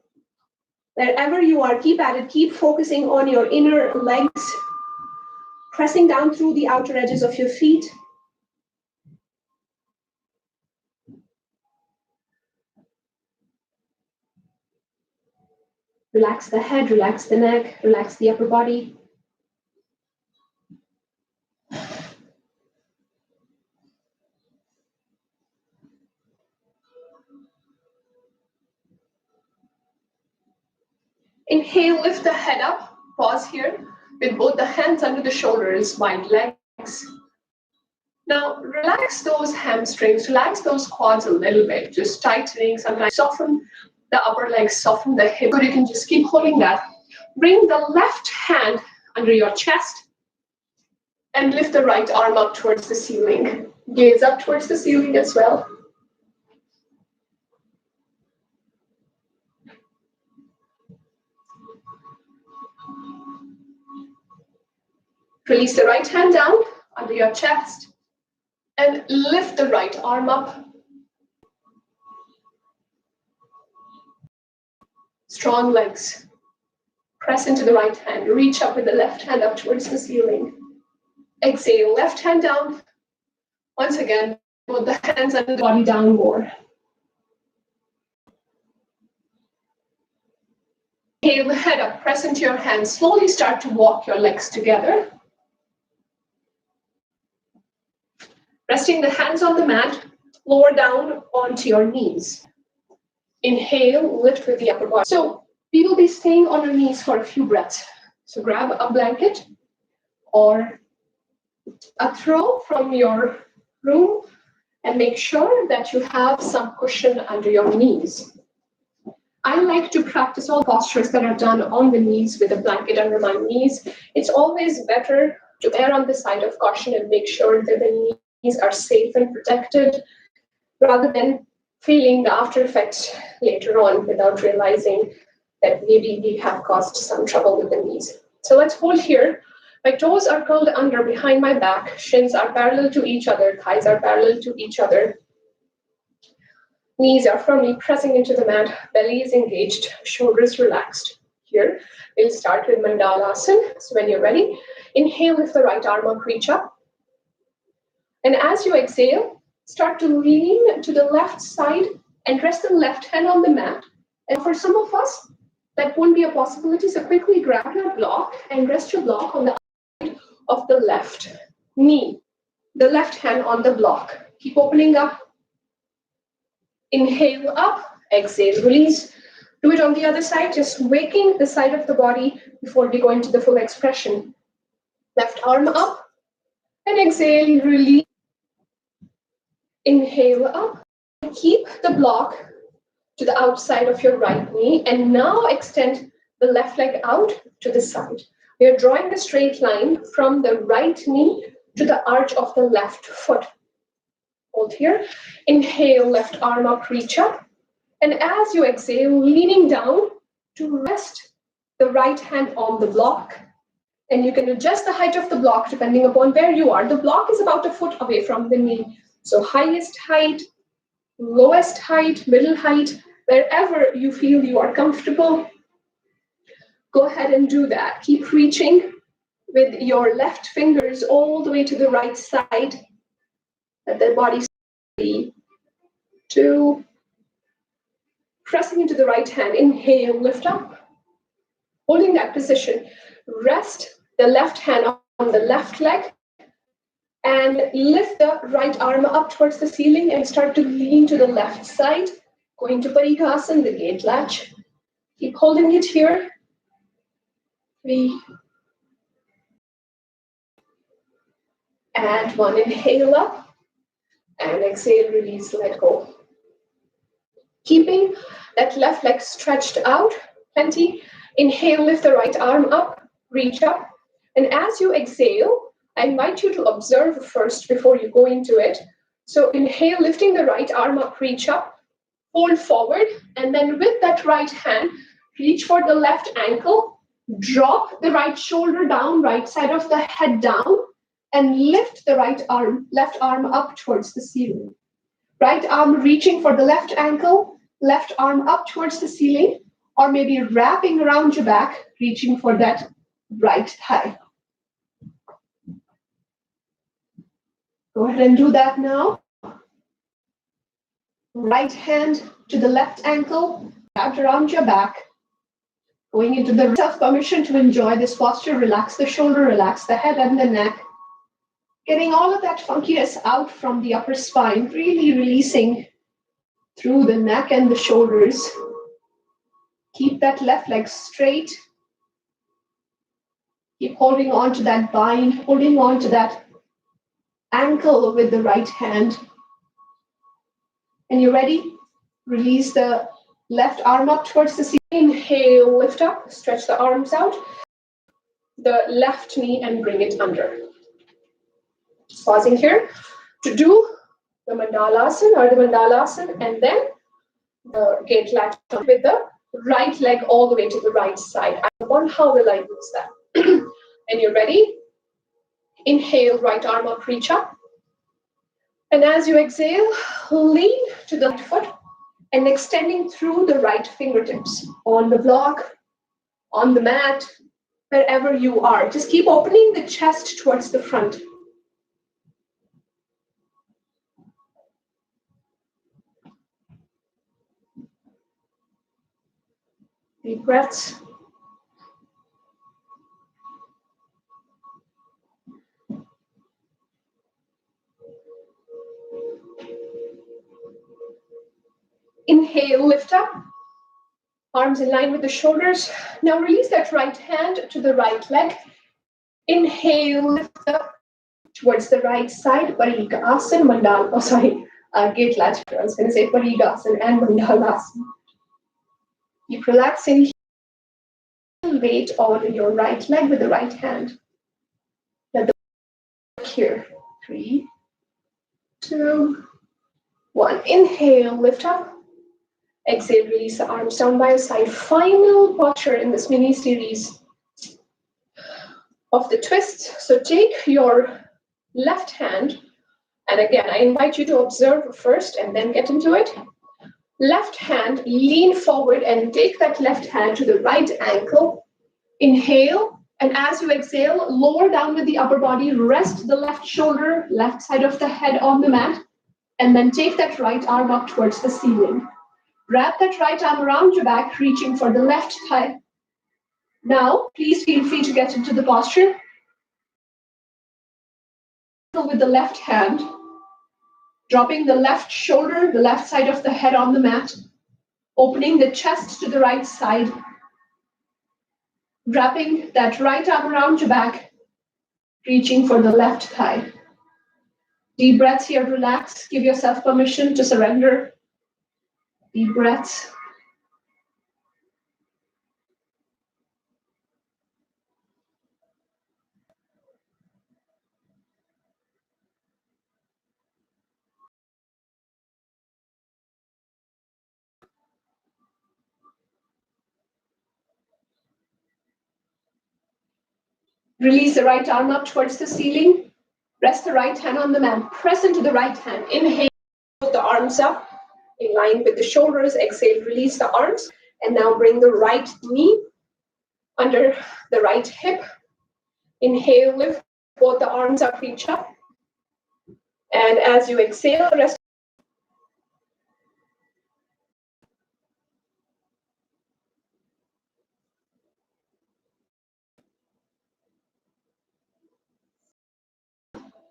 S1: Wherever you are, keep at it. Keep focusing on your inner legs, pressing down through the outer edges of your feet. Relax the head, relax the neck, relax the upper body. Inhale, lift the head up. Pause here with both the hands under the shoulders, wide legs. Now, relax those hamstrings, relax those quads a little bit, just tightening, sometimes soften the upper legs, soften the hip, or you can just keep holding that. Bring the left hand under your chest and lift the right arm up towards the ceiling. Gaze up towards the ceiling as well. Release the right hand down under your chest and lift the right arm up. Strong legs. Press into the right hand. Reach up with the left hand up towards the ceiling. Exhale, left hand down. Once again, put the hands under the body down more. Inhale, the head up, press into your hands. Slowly start to walk your legs together. Resting the hands on the mat, lower down onto your knees. Inhale, lift with the upper body. So we will be staying on our knees for a few breaths. So grab a blanket or a throw from your room and make sure that you have some cushion under your knees. I like to practice all postures that are done on the knees with a blanket under my knees. It's always better to err on the side of caution and make sure that the knees are safe and protected rather than feeling the after effects later on without realizing that maybe we have caused some trouble with the knees. So let's hold here. My toes are curled under behind my back. Shins are parallel to each other. Thighs are parallel to each other. Knees are firmly pressing into the mat. Belly is engaged. Shoulders relaxed. Here, we'll start with Mandalasana. So when you're ready, inhale, lift the right arm up, reach up. And as you exhale, start to lean to the left side and rest the left hand on the mat. And for some of us, that won't be a possibility. So quickly grab your block and rest your block on the side of the left knee. The left hand on the block. Keep opening up. Inhale up, exhale, release. Do it on the other side, just waking the side of the body before we go into the full expression. Left arm up, and exhale, release. Inhale up, keep the block to the outside of your right knee, and now extend the left leg out to the side. We are drawing a straight line from the right knee to the arch of the left foot. Hold here. Inhale, left arm up, reach up. And as you exhale, leaning down to rest the right hand on the block. And you can adjust the height of the block depending upon where you are. The block is about a foot away from the knee. So highest height, lowest height, middle height, wherever you feel you are comfortable, go ahead and do that. Keep reaching with your left fingers all the way to the right side. Let the body 3, 2, pressing into the right hand. Inhale, lift up. Holding that position. Rest the left hand on the left leg and lift the right arm up towards the ceiling and start to lean to the left side. Going to Parikasana, the gate latch. Keep holding it here. 3, and 1. Inhale up and exhale, release, let go. Keeping that left leg stretched out, plenty. Inhale, lift the right arm up, reach up. And as you exhale, I invite you to observe first before you go into it. So inhale, lifting the right arm up, reach up, fold forward, and then with that right hand, reach for the left ankle, drop the right shoulder down, right side of the head down, and lift the left arm up towards the ceiling. Right arm reaching for the left ankle, left arm up towards the ceiling, or maybe wrapping around your back, reaching for that right thigh. Go ahead and do that now. Right hand to the left ankle, wrapped around your back. Going into the self-permission to enjoy this posture, relax the shoulder, relax the head and the neck. Getting all of that funkiness out from the upper spine, really releasing through the neck and the shoulders. Keep that left leg straight. Keep holding on to that bind, holding on to that ankle with the right hand. And you're ready? Release the left arm up towards the ceiling. Inhale, lift up, stretch the arms out. The left knee and bring it under. Pausing here to do the mandalasana or the mandalasana, and then the gate latch with the right leg all the way to the right side. I wonder how will I use that? And you're ready? Inhale, right arm up, reach up. And as you exhale, lean to the left foot and extending through the right fingertips on the block, on the mat, wherever you are. Just keep opening the chest towards the front. Deep breaths. Inhale, lift up. Arms in line with the shoulders. Now release that right hand to the right leg. Inhale, lift up towards the right side. Parikasana, gate latch. I was going to say Parikasana and Mandalasana. Keep relaxing. Weight on your right leg with the right hand. Let the work here. 3, 2, 1. Inhale, lift up. Exhale, release the arms down by your side. Final posture in this mini series of the twist. So take your left hand, and again, I invite you to observe first and then get into it. Left hand, lean forward and take that left hand to the right ankle. Inhale, and as you exhale, lower down with the upper body, rest the left shoulder, left side of the head on the mat, and then take that right arm up towards the ceiling. Wrap that right arm around your back, reaching for the left thigh. Now, please feel free to get into the posture. With the left hand, dropping the left shoulder, the left side of the head on the mat, opening the chest to the right side, wrapping that right arm around your back, reaching for the left thigh. Deep breaths here, relax, give yourself permission to surrender. Deep breaths. Release the right arm up towards the ceiling. Rest the right hand on the mat. Press into the right hand. Inhale, put the arms up in line with the shoulders. Exhale, release the arms. And now bring the right knee under the right hip. Inhale, lift both the arms up, reach up. And as you exhale, rest.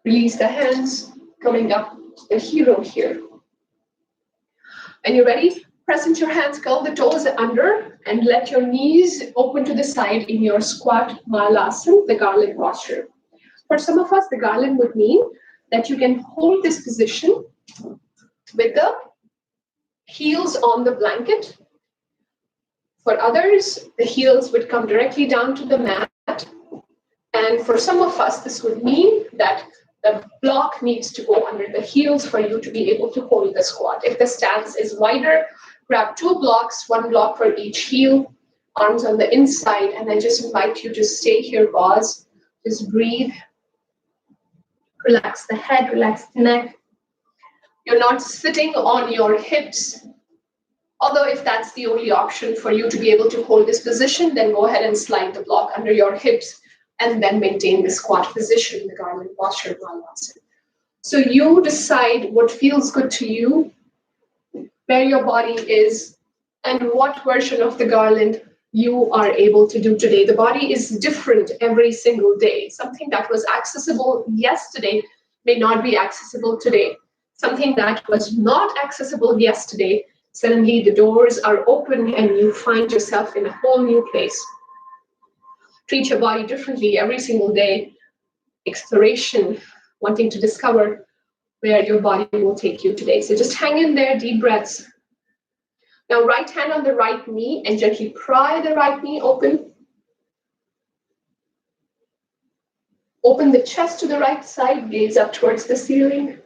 S1: Release the hands, coming up the hero here. And you're ready? Press into your hands, curl the toes under, and let your knees open to the side in your squat malasana, the garland posture. For some of us, the garland would mean that you can hold this position with the heels on the blanket. For others, the heels would come directly down to the mat. And for some of us, this would mean that the block needs to go under the heels for you to be able to hold the squat. If the stance is wider, grab 2 blocks, 1 block for each heel, arms on the inside, and I just invite you to stay here, pause, just breathe, relax the head, relax the neck. You're not sitting on your hips, although if that's the only option for you to be able to hold this position, then go ahead and slide the block under your hips and then maintain the squat position, the garland posture malasana. So you decide what feels good to you, where your body is, and what version of the garland you are able to do today. The body is different every single day. Something that was accessible yesterday may not be accessible today. Something that was not accessible yesterday, suddenly the doors are open and you find yourself in a whole new place. Treat your body differently every single day. Exploration, wanting to discover where your body will take you today. So just hang in there, deep breaths. Now, right hand on the right knee and gently pry the right knee open. Open the chest to the right side, gaze up towards the ceiling.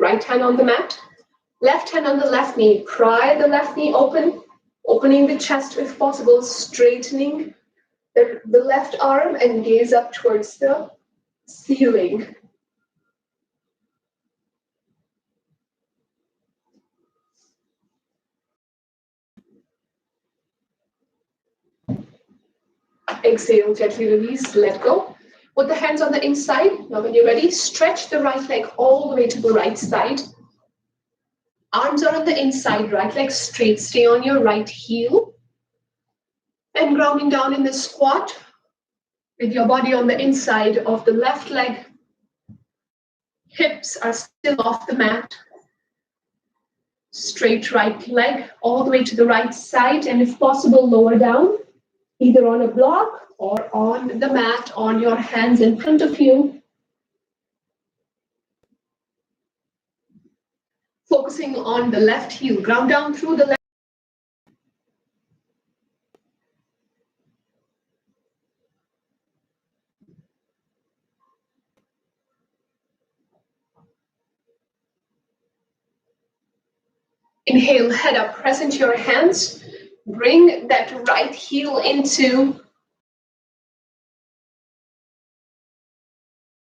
S1: Right hand on the mat. Left hand on the left knee. Pry the left knee open, opening the chest if possible, straightening the left arm and gaze up towards the ceiling. Exhale, gently release, let go. Put the hands on the inside. Now when you're ready, stretch the right leg all the way to the right side. Arms are on the inside, right leg straight. Stay on your right heel. And grounding down in the squat with your body on the inside of the left leg. Hips are still off the mat. Straight right leg all the way to the right side, and if possible, lower down, either on a block or on the mat, on your hands in front of you. Focusing on the left heel, ground down through the left. Inhale, head up, press into your hands. Bring that right heel into.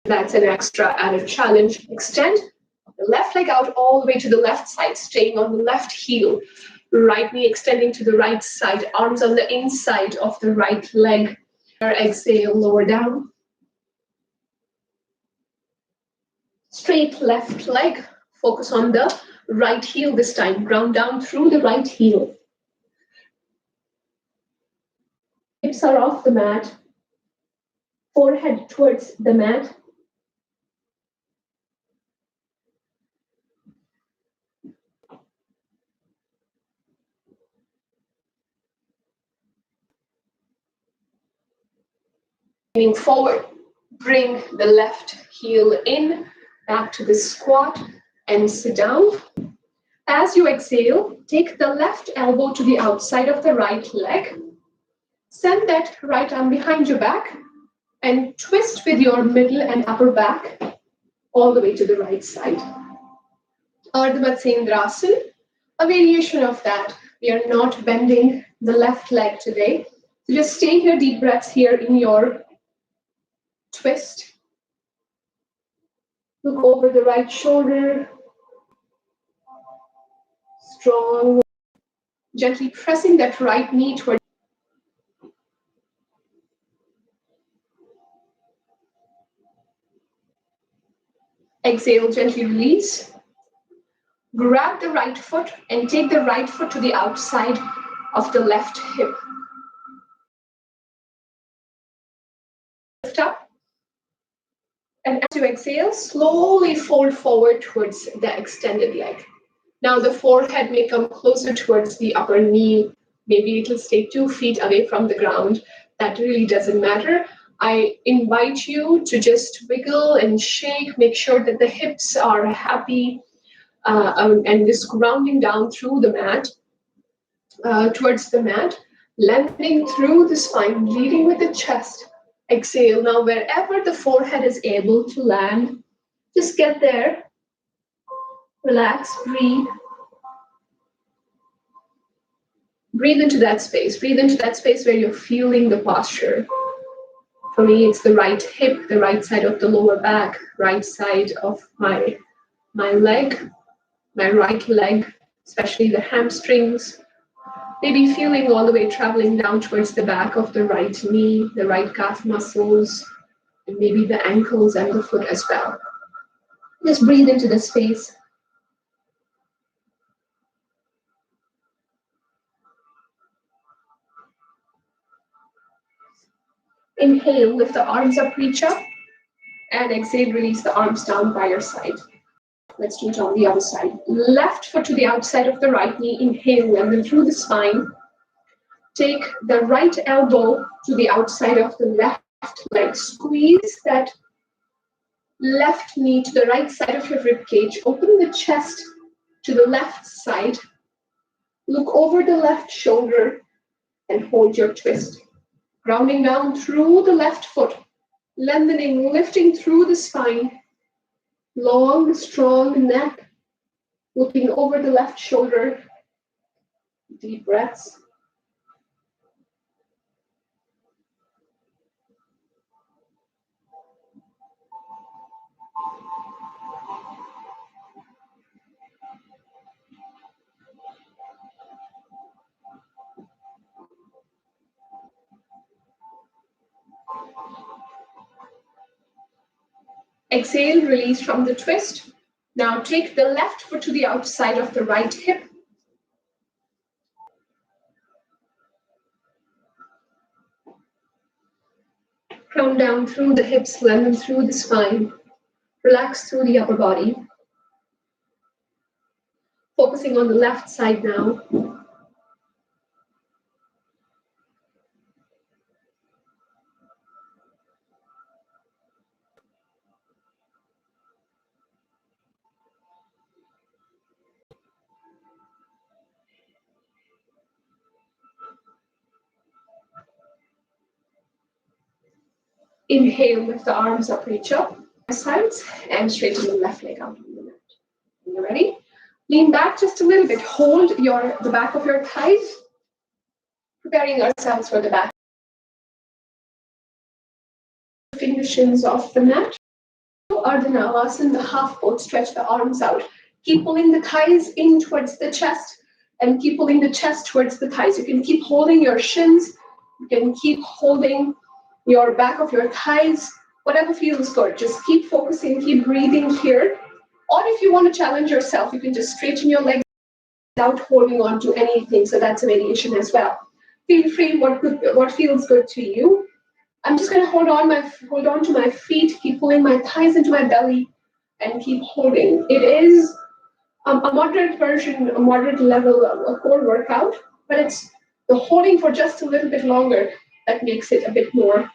S1: That's an extra added challenge. Extend the left leg out all the way to the left side, staying on the left heel. Right knee extending to the right side, arms on the inside of the right leg. Exhale, lower down. Straight left leg, focus on the right heel this time. Ground down through the right heel. Hips are off the mat. Forehead towards the mat. Leaning forward, bring the left heel in, back to the squat, and sit down. As you exhale, take the left elbow to the outside of the right leg. Send that right arm behind your back and twist with your middle and upper back all the way to the right side. Ardha Matsyendrasana. A variation of that. We are not bending the left leg today. So just stay here, deep breaths here in your twist. Look over the right shoulder, strong, gently pressing that right knee towards. Exhale, gently release. Grab the right foot and take the right foot to the outside of the left hip. Lift up. And as you exhale, slowly fold forward towards the extended leg. Now the forehead may come closer towards the upper knee. Maybe it'll stay 2 feet away from the ground. That really doesn't matter. I invite you to just wiggle and shake, make sure that the hips are happy, and just grounding down through the mat, towards the mat, lengthening through the spine, leading with the chest. Exhale. Now, wherever the forehead is able to land, just get there. Relax, breathe. Breathe into that space. Breathe into that space where you're feeling the posture. For me, it's the right hip, the right side of the lower back, right side of my leg, my right leg, especially the hamstrings. Maybe feeling all the way traveling down towards the back of the right knee, the right calf muscles, and maybe the ankles and the foot as well. Just breathe into the space. Inhale, lift the arms up, reach up, and exhale, release the arms down by your side. Let's do it on the other side. Left foot to the outside of the right knee. Inhale, lengthen through the spine. Take the right elbow to the outside of the left leg. Squeeze that left knee to the right side of your rib cage. Open the chest to the left side. Look over the left shoulder and hold your twist. Grounding down through the left foot. Lengthening, lifting through the spine. Long, strong neck. Looking over the left shoulder. Deep breaths. Exhale, release from the twist. Now take the left foot to the outside of the right hip. Ground down through the hips, lengthen through the spine. Relax through the upper body. Focusing on the left side now. Inhale, lift the arms up, reach up, sides, and straighten the left leg out on the mat. You ready? Lean back just a little bit. Hold the back of your thighs, preparing ourselves for the back. Finger shins off the mat. Ardha Asana, the half boat, stretch the arms out. Keep pulling the thighs in towards the chest and keep pulling the chest towards the thighs. You can keep holding your shins. You can keep holding your back of your thighs, whatever feels good. Just keep focusing, keep breathing here. Or if you want to challenge yourself, you can just straighten your legs without holding on to anything. So that's a variation as well. Feel free what feels good to you. I'm just going to hold on to my feet, keep pulling my thighs into my belly, and keep holding. It is a moderate version, a moderate level of a core workout, but it's the holding for just a little bit longer that makes it a bit more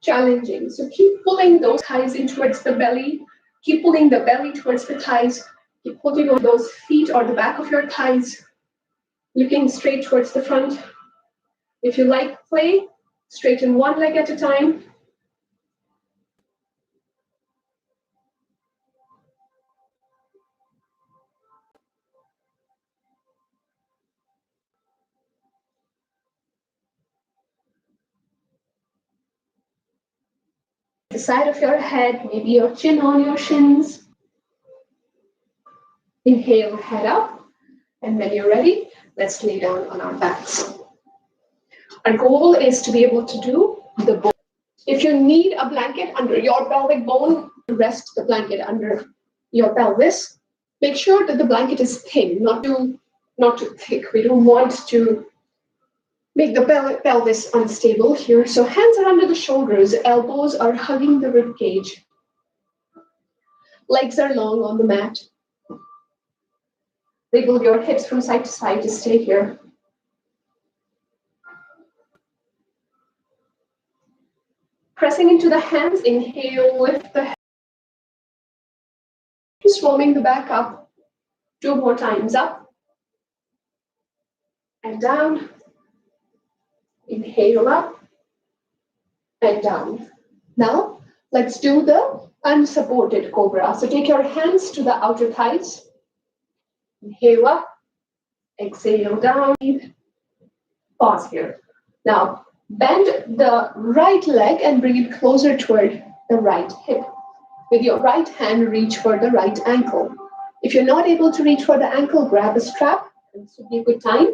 S1: challenging. So keep pulling those thighs in towards the belly, keep pulling the belly towards the thighs, keep holding on those feet or the back of your thighs, looking straight towards the front. If you like play, straighten one leg at a time. the side of your head, maybe your chin on your shins. Inhale, head up. And when you're ready, let's lay down on our backs. Our goal is to be able to do the bone. If you need a blanket under your pelvic bone, rest the blanket under your pelvis. Make sure that the blanket is thin, not too thick. We don't want to make the pelvis unstable here. So hands are under the shoulders, elbows are hugging the rib cage. Legs are long on the mat. Wiggle your hips from side to side to stay here. Pressing into the hands, inhale, lift the head. Just warming the back up. 2 more times, up and down. Inhale, up and down. Now, let's do the unsupported cobra. So take your hands to the outer thighs. Inhale up, exhale down. Pause here. Now, bend the right leg and bring it closer toward the right hip. With your right hand, reach for the right ankle. If you're not able to reach for the ankle, grab a strap. This would be a good time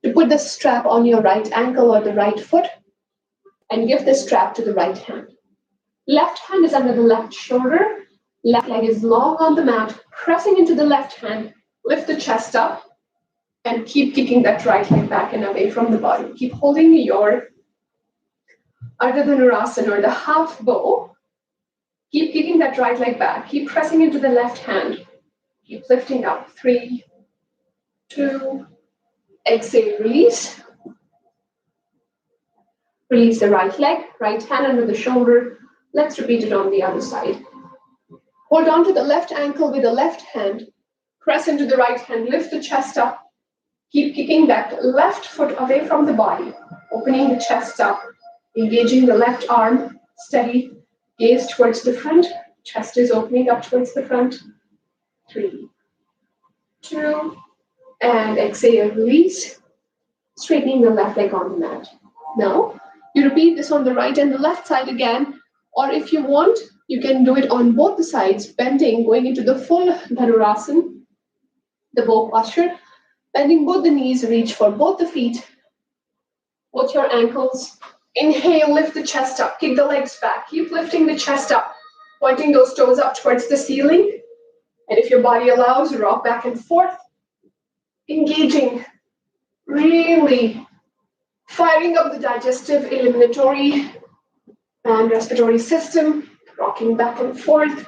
S1: to put the strap on your right ankle or the right foot and give the strap to the right hand. Left hand is under the left shoulder. Left leg is long on the mat. Pressing into the left hand, lift the chest up and keep kicking that right leg back and away from the body. Keep holding your Ardha Dhanurasana or the half bow. Keep kicking that right leg back. Keep pressing into the left hand. Keep lifting up. 3, 2, exhale, release. Release the right leg, right hand under the shoulder. Let's repeat it on the other side. Hold on to the left ankle with the left hand. Press into the right hand, lift the chest up. Keep kicking that left foot away from the body, opening the chest up, engaging the left arm, steady, gaze towards the front, chest is opening up towards the front. 3, 2, and exhale, release, straightening the left leg on the mat. Now, you repeat this on the right and the left side again, or if you want, you can do it on both the sides, bending, going into the full Dhanurasana, the bow posture, bending both the knees, reach for both the feet, both your ankles. Inhale, lift the chest up, kick the legs back, keep lifting the chest up, pointing those toes up towards the ceiling. And if your body allows, rock back and forth, engaging, really firing up the digestive, eliminatory, and respiratory system, rocking back and forth.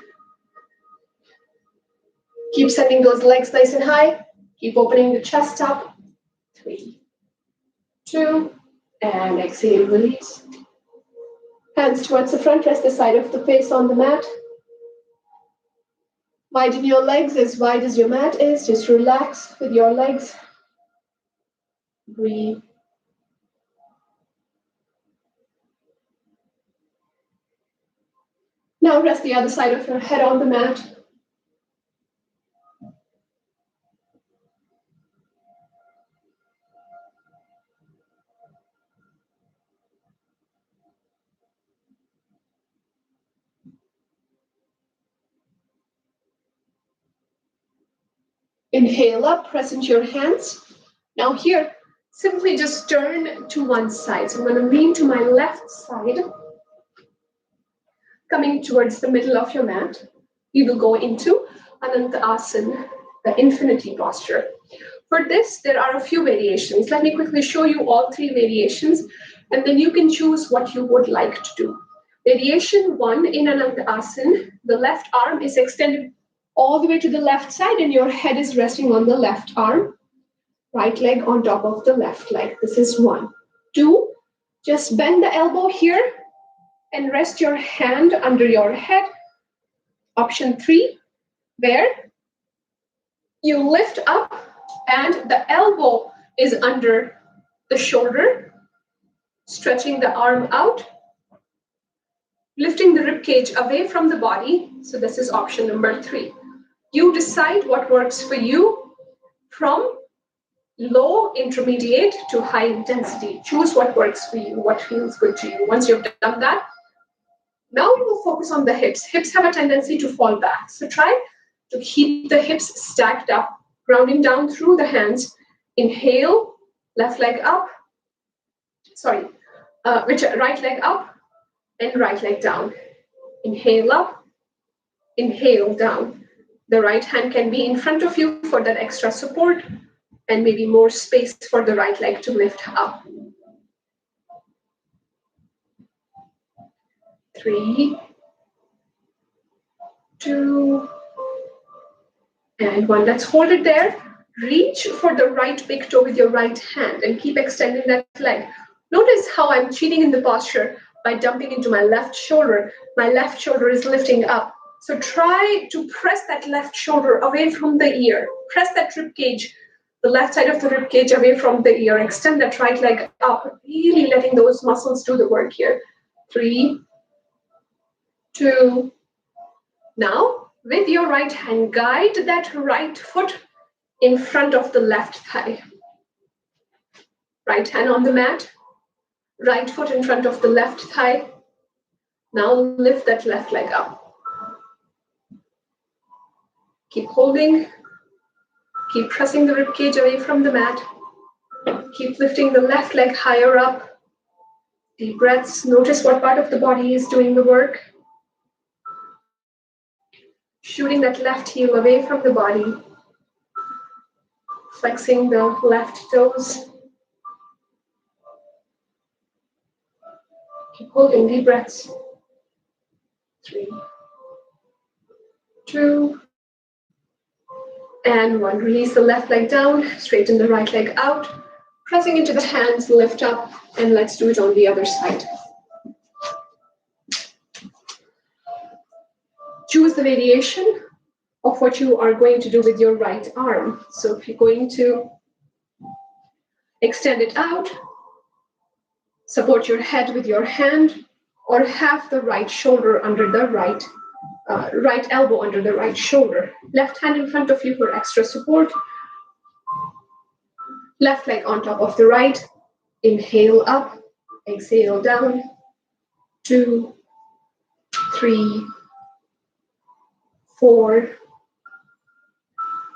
S1: Keep sending those legs nice and high. Keep opening the chest up. 3, 2, and exhale, release. Hands towards the front, rest the side of the face on the mat. Widen your legs as wide as your mat is. Just relax with your legs. Breathe. Now rest the other side of your head on the mat. Inhale up, press into your hands. Now here, simply just turn to one side. So I'm going to lean to my left side, coming towards the middle of your mat. You will go into Anantasana, the infinity posture. For this, there are a few variations. Let me quickly show you all 3 variations, and then you can choose what you would like to do. Variation 1 in Anantasana, the left arm is extended all the way to the left side and your head is resting on the left arm, right leg on top of the left leg. This is 1. 2, just bend the elbow here and rest your hand under your head. Option 3, where you lift up and the elbow is under the shoulder, stretching the arm out, lifting the rib cage away from the body. So this is option number 3. You decide what works for you from low, intermediate to high intensity. Choose what works for you, what feels good to you. Once you've done that, Now we will focus on the hips. Hips have a tendency to fall back. So try to keep the hips stacked up, grounding down through the hands. Inhale, left leg up. Sorry, right leg up and right leg down. Inhale up, inhale down. The right hand can be in front of you for that extra support and maybe more space for the right leg to lift up. 3, 2, and 1. Let's hold it there. Reach for the right big toe with your right hand and keep extending that leg. Notice how I'm cheating in the posture by dumping into my left shoulder. My left shoulder is lifting up. So try to press that left shoulder away from the ear. Press that rib cage, the left side of the rib cage away from the ear. Extend that right leg up, really letting those muscles do the work here. 3, 2, now with your right hand, guide that right foot in front of the left thigh. Right hand on the mat, right foot in front of the left thigh. Now lift that left leg up. Keep holding, keep pressing the rib cage away from the mat. Keep lifting the left leg higher up. Deep breaths, notice what part of the body is doing the work. Shooting that left heel away from the body. Flexing the left toes. Keep holding deep breaths. 3, 2, and 1. Release the left leg down, straighten the right leg out. Pressing into the hands, lift up, and let's do it on the other side. Choose the variation of what you are going to do with your right arm. So if you're going to extend it out, support your head with your hand, or have the right shoulder under the right elbow under the right shoulder. Left hand in front of you for extra support. Left leg on top of the right. Inhale up, exhale down. 2, 3, 4,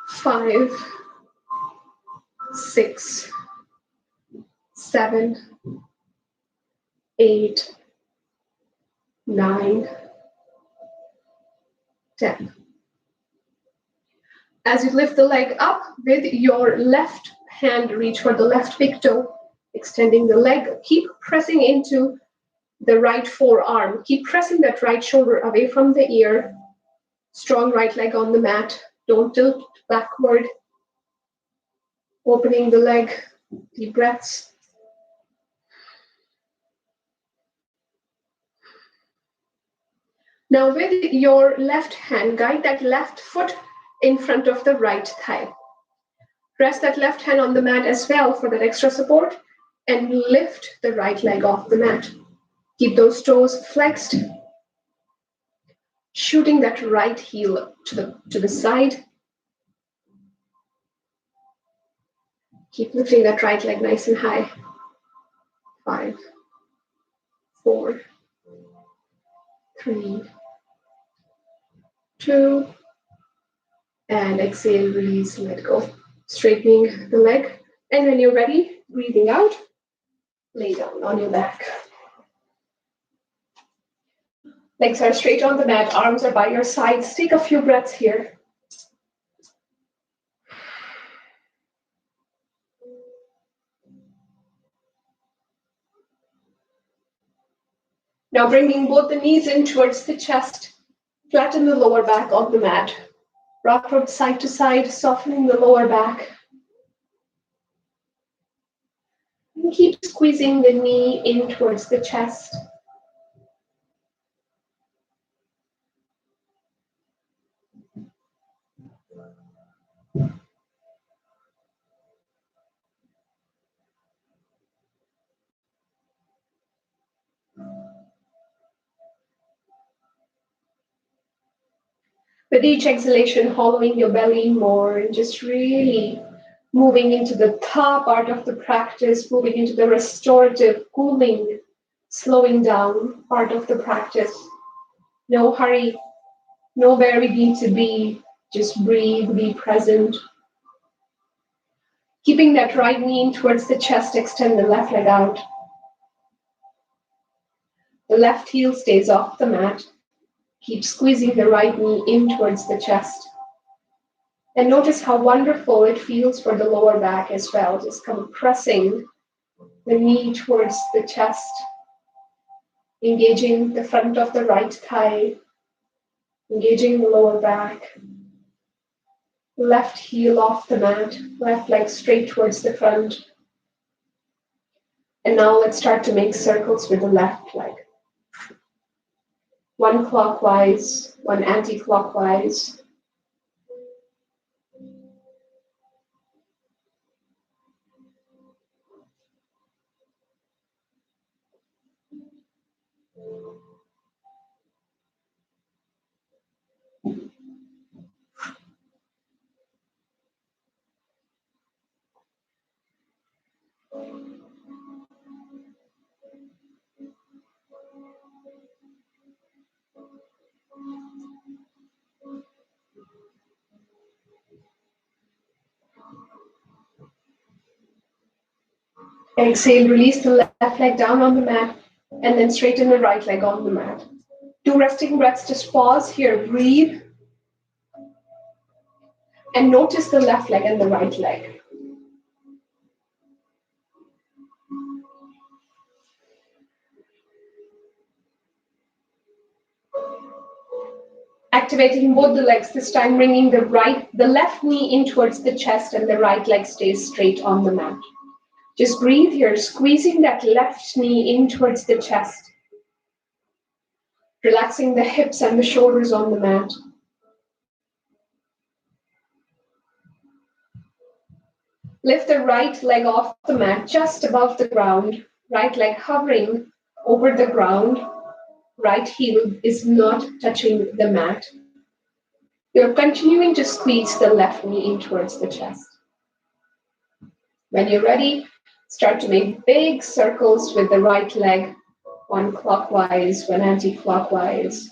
S1: 5, 6, 7, 8, 9, 10. As you lift the leg up with your left hand, reach for the left big toe, extending the leg. Keep pressing into the right forearm. Keep pressing that right shoulder away from the ear. Strong right leg on the mat. Don't tilt backward. Opening the leg. Deep breaths. Now with your left hand, guide that left foot in front of the right thigh. Press that left hand on the mat as well for that extra support and lift the right leg off the mat. Keep those toes flexed, shooting that right heel to the side. Keep lifting that right leg nice and high. 5, 4, 3, 2, and exhale, release, let go. Straightening the leg, and when you're ready, breathing out, lay down on your back. Legs are straight on the mat, arms are by your sides. Take a few breaths here. Now bringing both the knees in towards the chest, flatten the lower back on the mat. Rock from side to side, softening the lower back. And keep squeezing the knee in towards the chest. With each exhalation, hollowing your belly more and just really moving into the top part of the practice, moving into the restorative, cooling, slowing down part of the practice. No hurry, know where we need to be. Just breathe, be present. Keeping that right knee in towards the chest, extend the left leg out. The left heel stays off the mat. Keep squeezing the right knee in towards the chest. And notice how wonderful it feels for the lower back as well, just compressing the knee towards the chest, engaging the front of the right thigh, engaging the lower back. Left heel off the mat, left leg straight towards the front. And now let's start to make circles with the left leg. One clockwise, one anti-clockwise. Exhale, release the left leg down on the mat, and then straighten the right leg on the mat. 2 resting breaths, just pause here, breathe, and notice the left leg and the right leg. Activating both the legs, this time bringing the left knee in towards the chest and the right leg stays straight on the mat. Just breathe here, squeezing that left knee in towards the chest. Relaxing the hips and the shoulders on the mat. Lift the right leg off the mat just above the ground. Right leg hovering over the ground. Right heel is not touching the mat. You're continuing to squeeze the left knee in towards the chest. When you're ready, start to make big circles with the right leg, one clockwise, one anti-clockwise.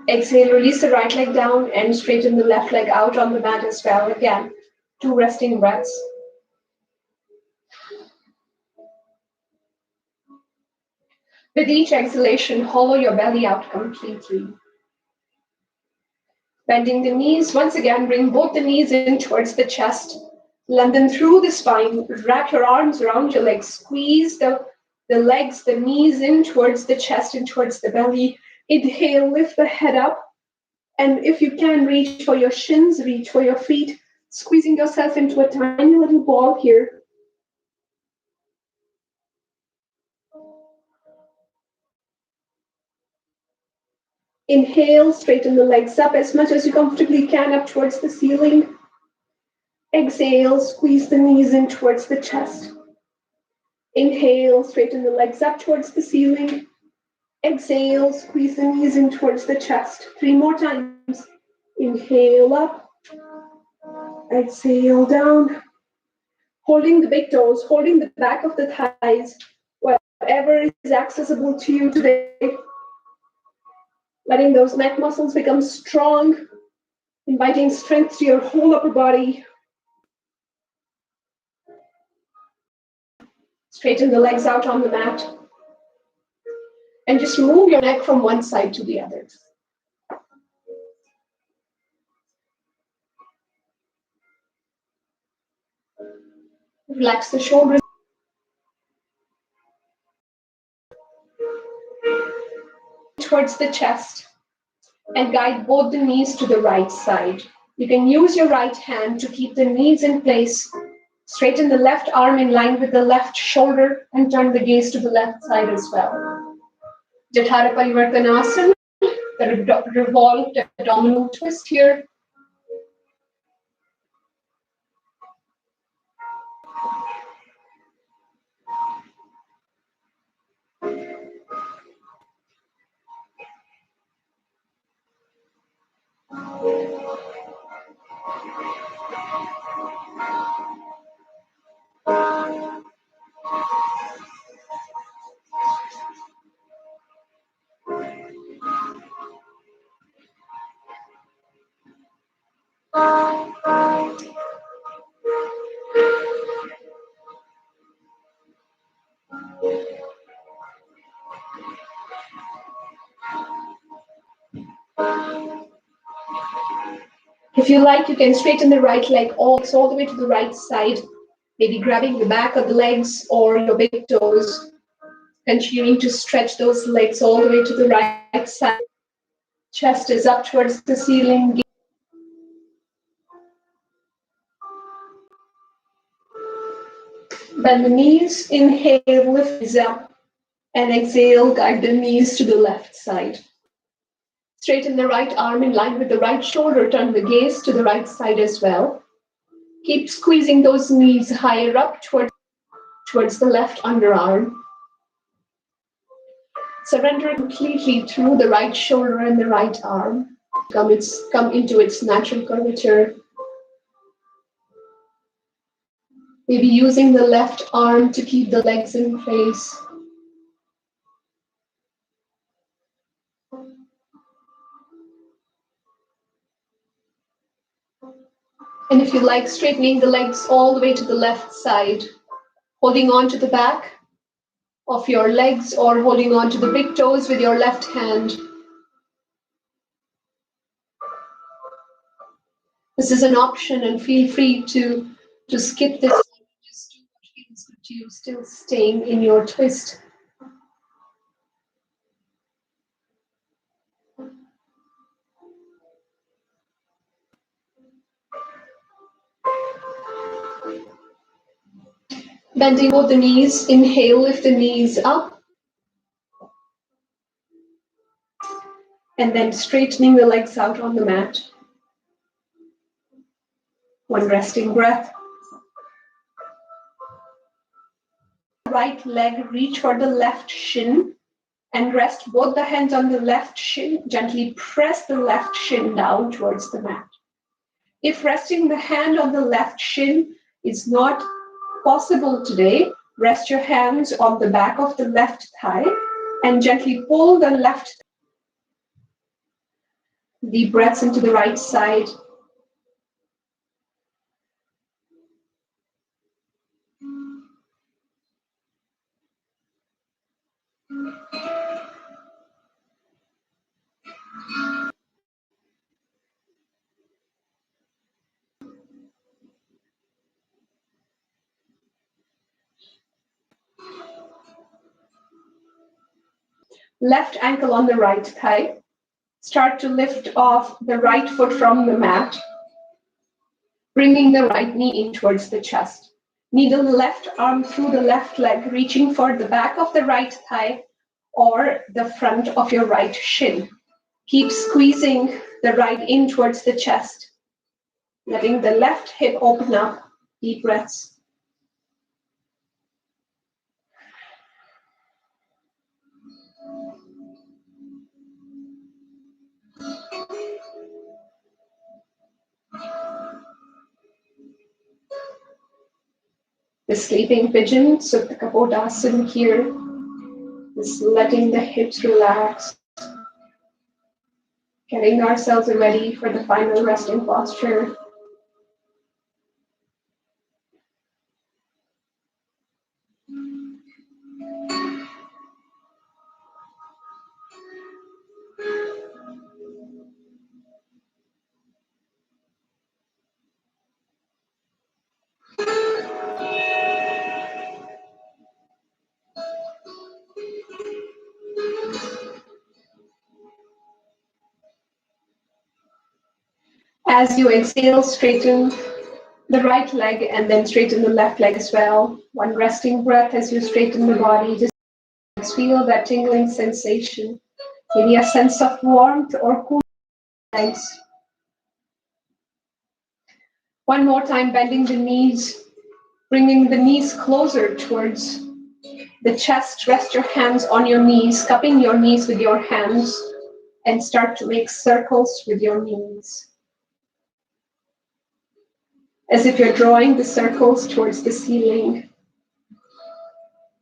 S1: Exhale, release the right leg down and straighten the left leg out on the mat as well. Again, 2 resting breaths. With each exhalation, hollow your belly out completely. Bending the knees, once again, bring both the knees in towards the chest. Lengthen through the spine, wrap your arms around your legs, squeeze the legs, the knees in towards the chest and towards the belly. Inhale, lift the head up. And if you can, reach for your shins, reach for your feet, squeezing yourself into a tiny little ball here. Inhale, straighten the legs up as much as you comfortably can up towards the ceiling. Exhale, squeeze the knees in towards the chest. Inhale, straighten the legs up towards the ceiling. Exhale, squeeze the knees in towards the chest. 3 more times. Inhale up. Exhale down. Holding the big toes, holding the back of the thighs, whatever is accessible to you today. Letting those neck muscles become strong, inviting strength to your whole upper body. Straighten the legs out on the mat. And just move your neck from one side to the other. Relax the shoulders. Towards the chest. And guide both the knees to the right side. You can use your right hand to keep the knees in place. Straighten the left arm in line with the left shoulder and turn the gaze to the left side as well. Jatara Parivartanasana, the revolved abdominal twist here. If you like, you can straighten the right leg all the way to the right side, maybe grabbing the back of the legs or your big toes, continuing to stretch those legs all the way to the right side. Chest is up towards the ceiling. Bend the knees, inhale, lift these up, and exhale, guide the knees to the left side. Straighten the right arm in line with the right shoulder, turn the gaze to the right side as well. Keep squeezing those knees higher up towards the left underarm. Surrender completely through the right shoulder and the right arm. Come into its natural curvature. Maybe using the left arm to keep the legs in place. And if you like, straightening the legs all the way to the left side, holding on to the back of your legs or holding on to the big toes with your left hand. This is an option, and feel free to skip this. Just do what feels good to you, still staying in your twist. Bending both the knees, inhale, lift the knees up. And then straightening the legs out on the mat. One resting breath. Right leg, reach for the left shin and rest both the hands on the left shin. Gently press the left shin down towards the mat. If resting the hand on the left shin is not possible today, rest your hands on the back of the left thigh and gently pull the left. Deep breaths into the right side. Left ankle on the right thigh. Start to lift off the right foot from the mat, bringing the right knee in towards the chest. Needle the left arm through the left leg, reaching for the back of the right thigh or the front of your right shin. Keep squeezing the right in towards the chest, letting the left hip open up. Deep breaths. The sleeping pigeon, Supta Kapodasana here, is letting the hips relax, getting ourselves ready for the final resting posture. As you exhale, straighten the right leg and then straighten the left leg as well. One resting breath as you straighten the body. Just feel that tingling sensation. Maybe a sense of warmth or cool legs. One more time, bending the knees, bringing the knees closer towards the chest. Rest your hands on your knees, cupping your knees with your hands, and start to make circles with your knees. As if you're drawing the circles towards the ceiling.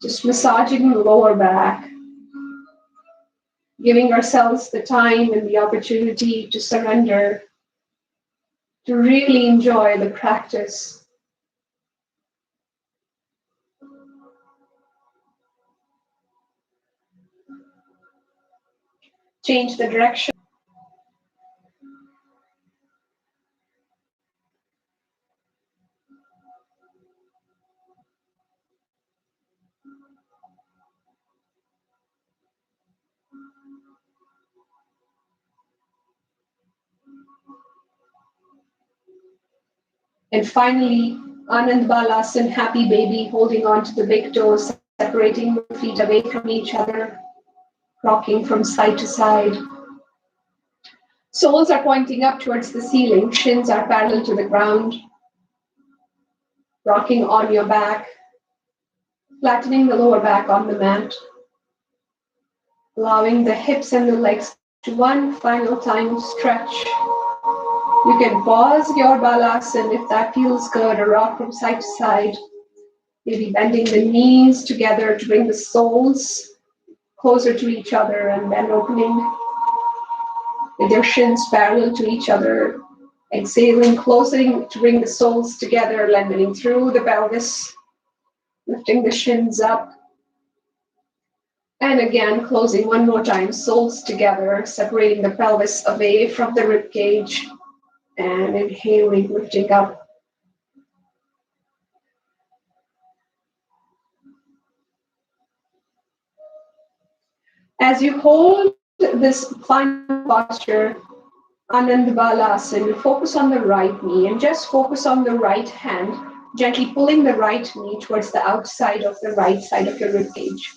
S1: Just massaging the lower back. Giving ourselves the time and the opportunity to surrender, to really enjoy the practice. Change the direction. And finally, Anand Balasana, happy baby, holding on to the big toes, separating the feet away from each other, rocking from side to side. Soles are pointing up towards the ceiling, shins are parallel to the ground, rocking on your back, flattening the lower back on the mat, allowing the hips and the legs to one final time stretch. You can pause your balasana if that feels good, or rock from side to side. Maybe bending the knees together to bring the soles closer to each other, and then opening with your shins parallel to each other. Exhaling, closing to bring the soles together, lengthening through the pelvis, lifting the shins up. And again, closing one more time, soles together, separating the pelvis away from the rib cage. And inhaling, lifting up. As you hold this final posture, Anand Balasana, focus on the right knee and just focus on the right hand, gently pulling the right knee towards the outside of the right side of your rib cage.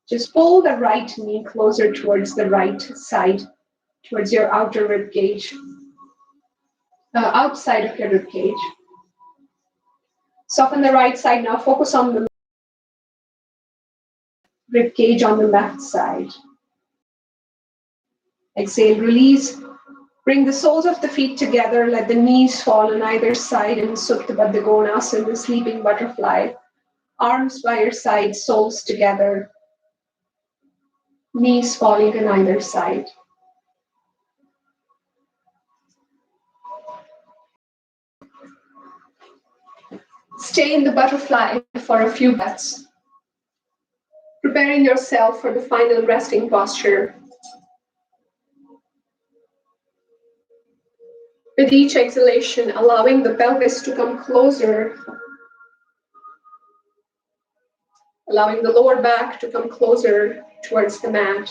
S1: Just pull the right knee closer towards the right side, towards your outer rib cage, outside of your rib cage. Soften the right side now, focus on the rib cage on the left side. Exhale, release. Bring the soles of the feet together, let the knees fall on either side in Supta Baddha Konasana, the sleeping butterfly. Arms by your side, soles together, knees falling on either side. Stay in the butterfly for a few breaths, preparing yourself for the final resting posture. With each exhalation, allowing the pelvis to come closer, allowing the lower back to come closer towards the mat.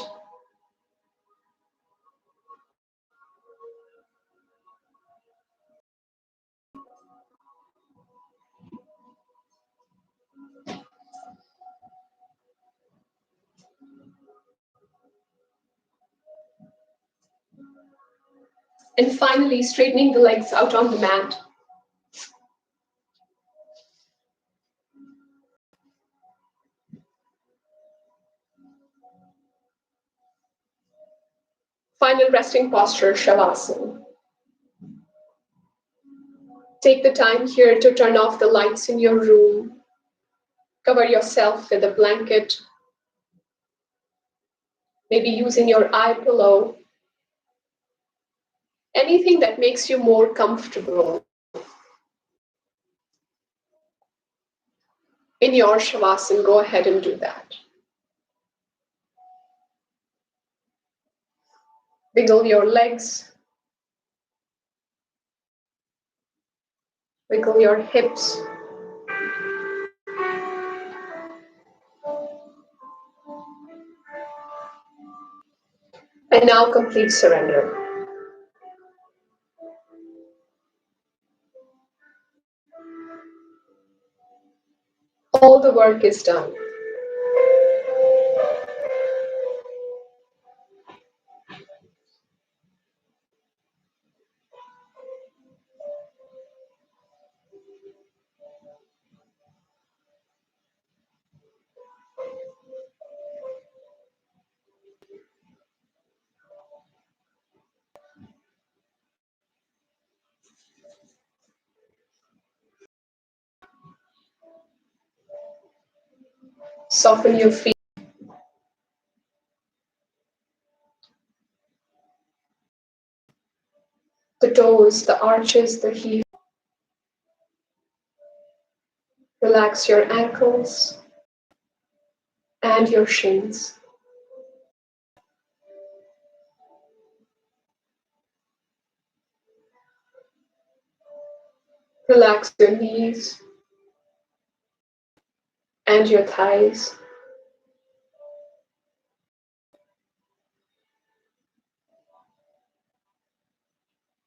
S1: And finally, straightening the legs out on the mat. Final resting posture, Shavasana. Take the time here to turn off the lights in your room. Cover yourself with a blanket, maybe using your eye pillow. Anything that makes you more comfortable in your Shavasana, go ahead and do that. Wiggle your legs. Wiggle your hips. And now complete surrender. the work is done. Soften your feet, the toes, the arches, the heel. Relax your ankles and your shins. Relax your knees and your thighs.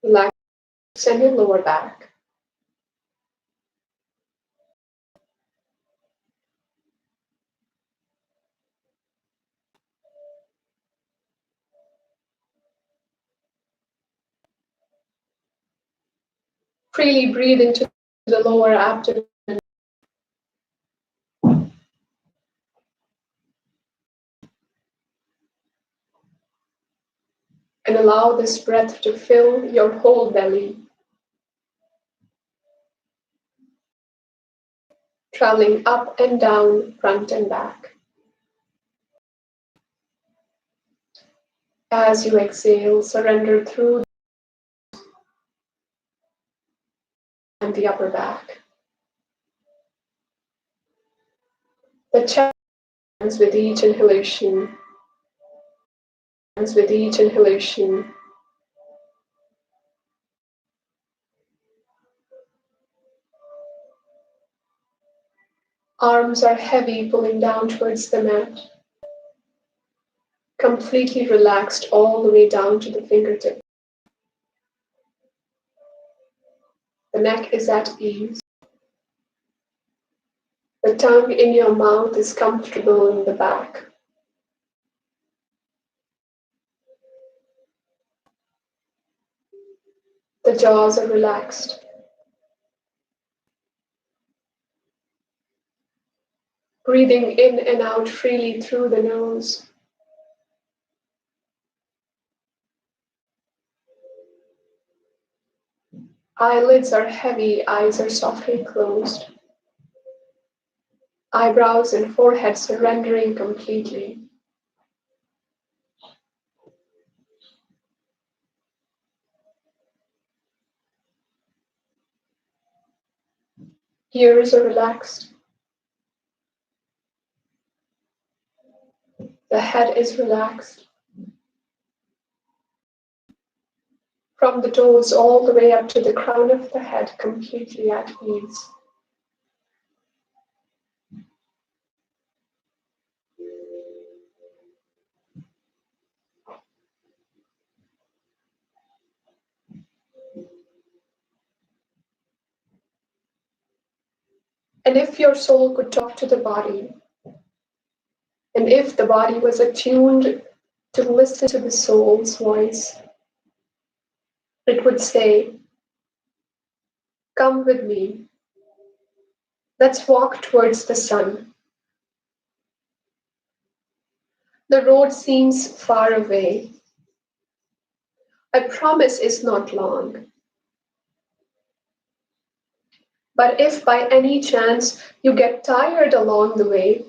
S1: Relax and your lower back. Freely breathe into the lower abdomen and allow this breath to fill your whole belly, traveling up and down, front and back. As you exhale, surrender through and the upper back. The chest with each inhalation, with each inhalation. Arms are heavy, pulling down towards the mat. Completely relaxed all the way down to the fingertips. The neck is at ease. The tongue in your mouth is comfortable in the back. The jaws are relaxed. Breathing in and out freely through the nose. Eyelids are heavy, eyes are softly closed. Eyebrows and forehead surrendering completely. Ears are relaxed. The head is relaxed. From the toes all the way up to the crown of the head, completely at ease. And if your soul could talk to the body, and if the body was attuned to listen to the soul's voice, it would say, "Come with me. Let's walk towards the sun. The road seems far away. I promise it's not long. But if by any chance you get tired along the way,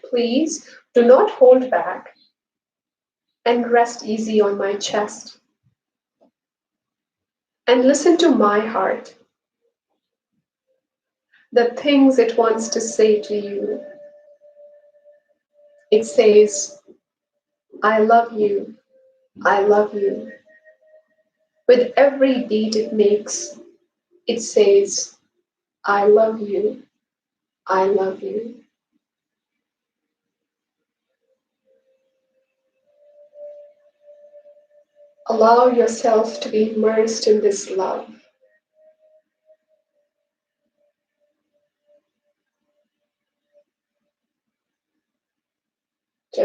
S1: please do not hold back and rest easy on my chest. And listen to my heart, the things it wants to say to you. It says, I love you, I love you. With every beat it makes, it says, I love you, I love you." Allow yourself to be immersed in this love.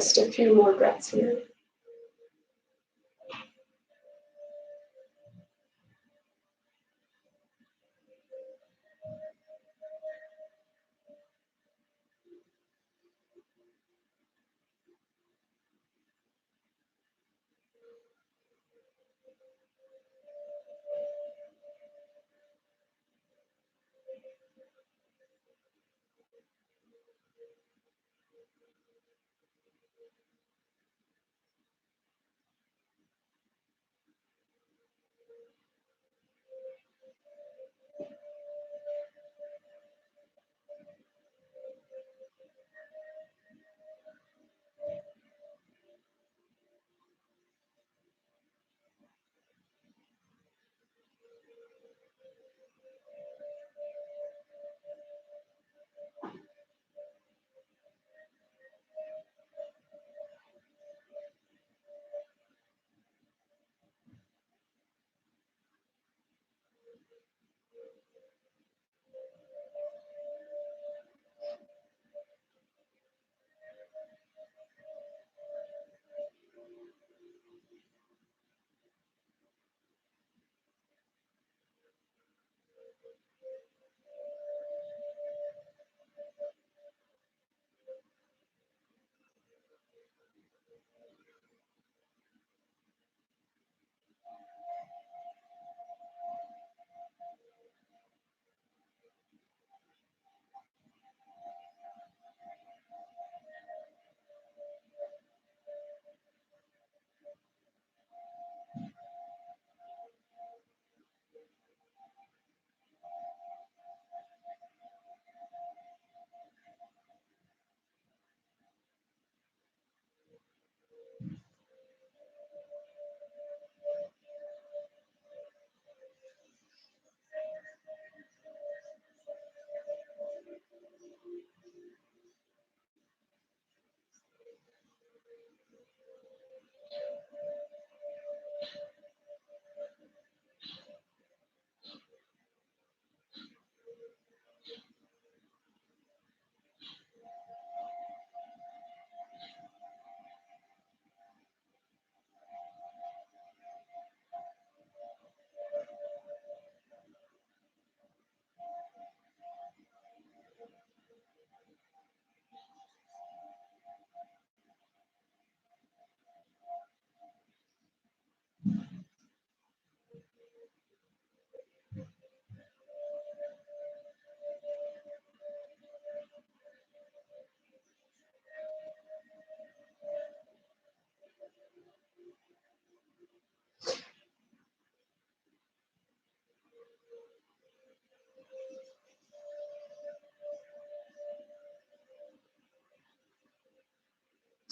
S1: just a few more breaths here.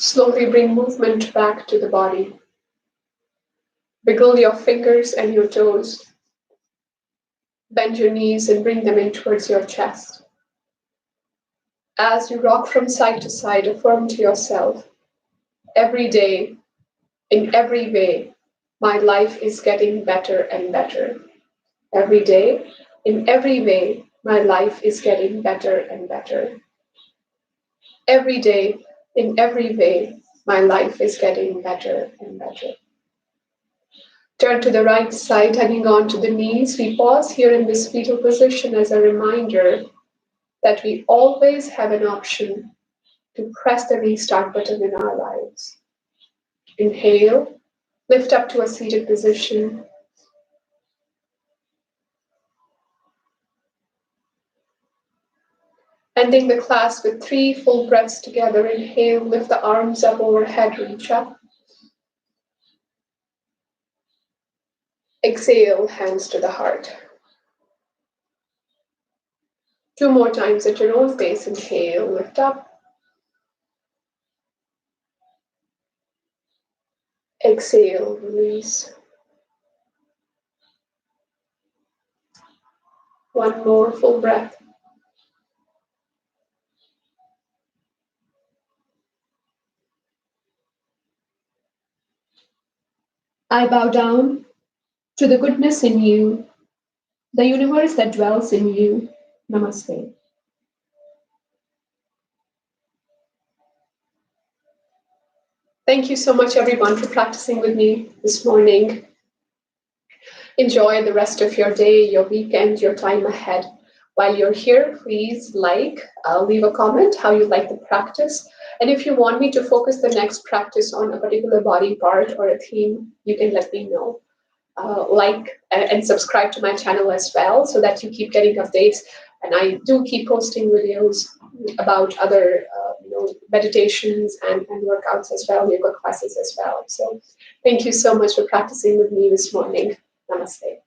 S1: Slowly bring movement back to the body. Wiggle your fingers and your toes. Bend your knees and bring them in towards your chest. As you rock from side to side, affirm to yourself, every day, in every way, my life is getting better and better. Every day, in every way, my life is getting better and better. Every day, in every way, my life is getting better and better. Turn to the right side, hanging on to the knees. We pause here in this fetal position as a reminder that we always have an option to press the restart button in our lives. Inhale, lift up to a seated position. Ending the class with 3 full breaths together. Inhale, lift the arms up overhead, reach up. Exhale, hands to the heart. 2 more times at your own pace. Inhale, lift up. Exhale, release. 1 more full breath. I bow down to the goodness in you, the universe that dwells in you. Namaste. Thank you so much, everyone, for practicing with me this morning. Enjoy the rest of your day, your weekend, your time ahead. While you're here, please leave a comment how you like the practice. And if you want me to focus the next practice on a particular body part or a theme, you can let me know. And subscribe to my channel as well so that you keep getting updates. And I do keep posting videos about other meditations and workouts as well, yoga classes as well. So thank you so much for practicing with me this morning. Namaste.